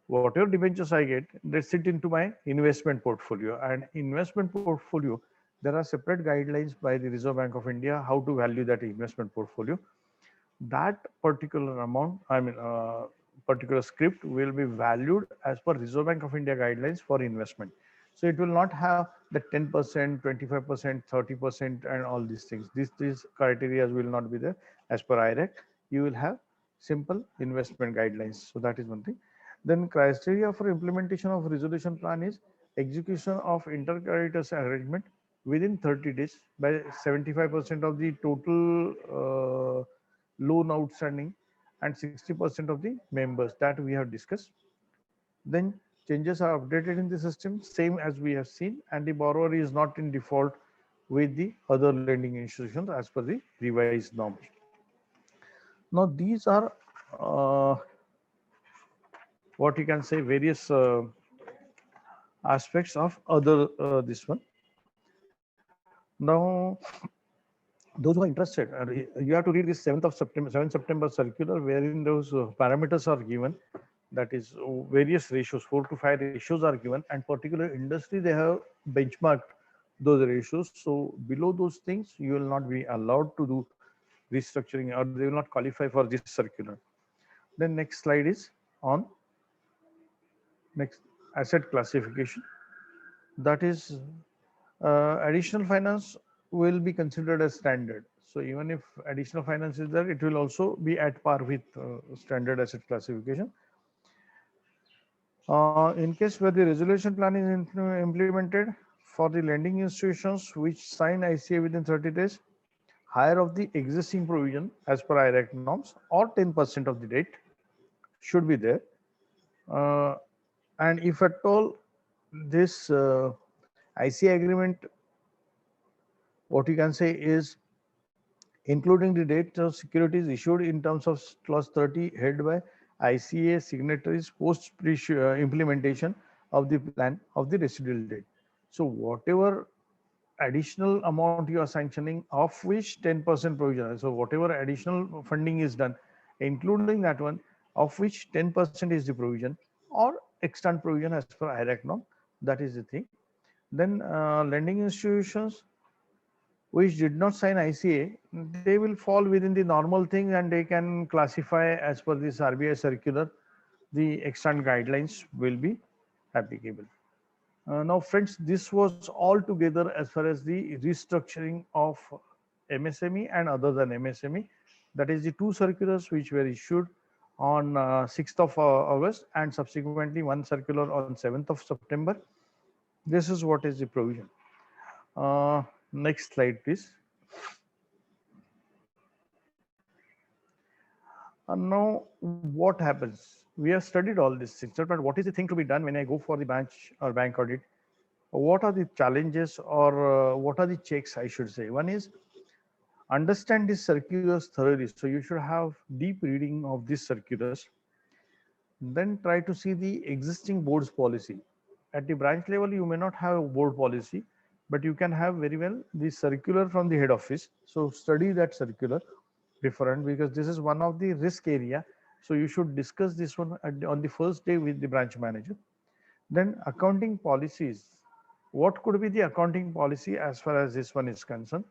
whatever debentures I get, they sit into my investment portfolio. And investment portfolio, there are separate guidelines by the Reserve Bank of India how to value that investment portfolio. That particular amount, particular script will be valued as per Reserve Bank of India guidelines for investment. So it will not have the 10%, 25%, 30%, and all these things. These criteria will not be there as per IRAC. You will have simple investment guidelines. So that is one thing. Then criteria for implementation of resolution plan is execution of intercreditors arrangement within 30 days by 75% of the total loan outstanding and 60% of the members that we have discussed. Then changes are updated in the system, same as we have seen, and the borrower is not in default with the other lending institutions as per the revised norms. Now, these are what you can say various aspects of other this one. Now, those who are interested, you have to read this 7th September circular, wherein those parameters are given. That is various ratios, 4 to 5 ratios are given, and particular industry they have benchmarked those ratios. So below those things, you will not be allowed to do restructuring, or they will not qualify for this circular. Then next slide is on next asset classification. That is additional finance will be considered as standard. So even if additional finance is there, it will also be at par with standard asset classification. In case where the resolution plan is implemented for the lending institutions which sign ICA within 30 days, higher of the existing provision as per IRAC norms or 10% of the debt should be there. And if at all this ICA agreement, what you can say is including the date of securities issued in terms of clause 30 held by ICA signatories post implementation of the plan of the residual debt. So whatever additional amount you are sanctioning, of which 10% provision, so whatever additional funding is done, including that one, of which 10% is the provision or extant provision as per IRAC norm, that is the thing. Then lending institutions which did not sign ICA, they will fall within the normal thing and they can classify as per this RBI circular. The extant guidelines will be applicable. Now, friends, this was all together as far as the restructuring of MSME and other than MSME. That is the two circulars which were issued on 6th of August and subsequently one circular on 7th of September. This is what is the provision. Next slide, please. And now what happens? We have studied all these things, but what is the thing to be done when I go for the branch or bank audit? What are the challenges or what are the checks, I should say? One is understand these circulars thoroughly. So you should have deep reading of these circulars. Then try to see the existing board's policy. At the branch level, you may not have a board policy, but you can have very well the circular from the head office. So study that circular different, because this is one of the risk area. So you should discuss this one on the first day with the branch manager. Then accounting policies. What could be the accounting policy as far as this one is concerned?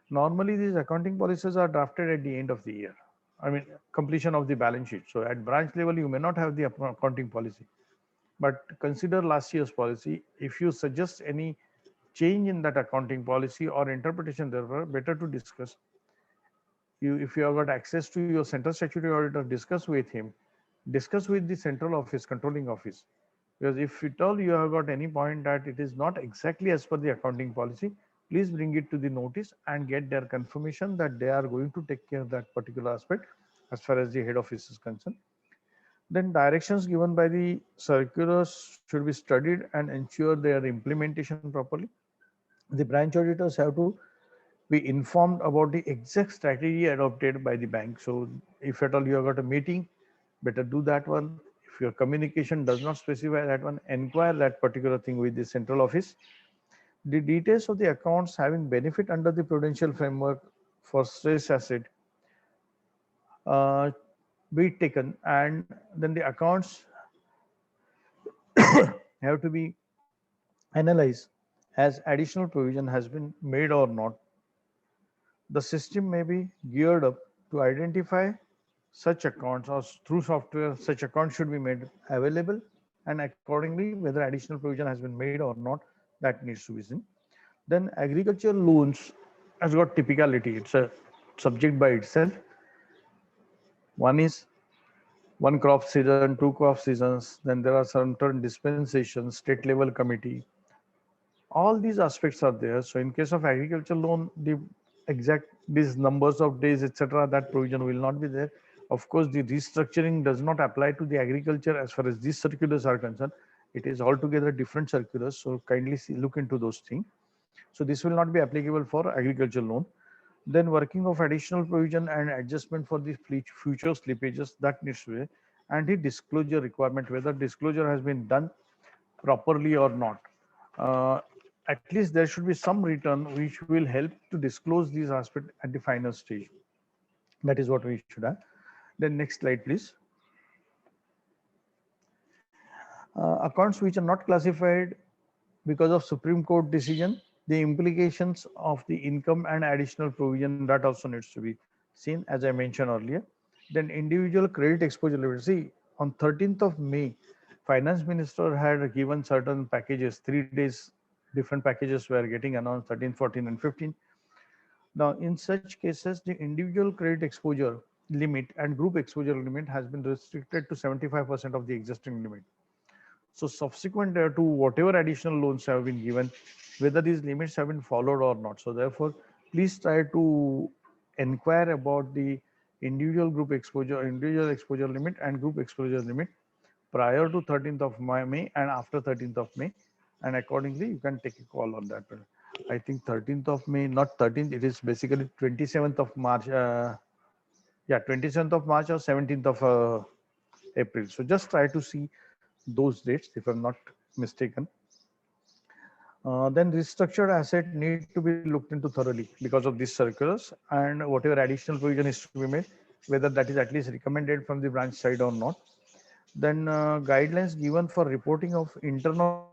Normally, these accounting policies are drafted at the end of the year. I mean, completion of the balance sheet. So at branch level, you may not have the accounting policy, but consider last year's policy. If you suggest any change in that accounting policy or interpretation, therefore, better to discuss. If you have got access to your central statutory auditor, discuss with him, discuss with the central office, controlling office. Because if at all you have got any point that it is not exactly as per the accounting policy, please bring it to the notice and get their confirmation that they are going to take care of that particular aspect as far as the head office is concerned. Then directions given by the circulars should be studied and ensure their implementation properly. The branch auditors have to be informed about the exact strategy adopted by the bank. So if at all you have got a meeting, better do that one. If your communication does not specify that one, inquire that particular thing with the central office. The details of the accounts having benefit under the prudential framework for stress asset be taken, and then the accounts have to be analyzed as additional provision has been made or not. The system may be geared up to identify such accounts, or through software such accounts should be made available, and accordingly whether additional provision has been made or not, that needs to be seen. Then agricultural loans has got typicality. It's a subject by itself. One is one crop season, two crop seasons, then there are certain dispensations, state level committee. All these aspects are there. So in case of agricultural loan, the exact these numbers of days, etc., that provision will not be there. Of course, the restructuring does not apply to the agriculture as far as these circulars are concerned. It is altogether different circulars. So kindly look into those things. So this will not be applicable for agricultural loan. Then working of additional provision and adjustment for the future slippages, that needs to be, and the disclosure requirement, whether disclosure has been done properly or not. At least there should be some return which will help to disclose these aspects at the final stage. That is what we should have. Then next slide, please. Accounts which are not classified because of Supreme Court decision, the implications of the income and additional provision, that also needs to be seen, as I mentioned earlier. Then individual credit exposure limit. See, on 13th of May, Finance Minister had given certain packages, 3 days, different packages were getting announced, 13, 14 and 15. Now, in such cases, the individual credit exposure limit and group exposure limit has been restricted to 75% of the existing limit. So subsequent to whatever additional loans have been given, whether these limits have been followed or not. So therefore, please try to inquire about the individual exposure limit and group exposure limit prior to 13th of May and after 13th of May. And accordingly, you can take a call on that. I think 13th of May, not 13th, it is basically 27th of March. 27th of March or 17th of April. So just try to see those dates if I'm not mistaken. Then restructured asset need to be looked into thoroughly because of these circulars, and whatever additional provision is to be made, whether that is at least recommended from the branch side or not. Then guidelines given for reporting of internal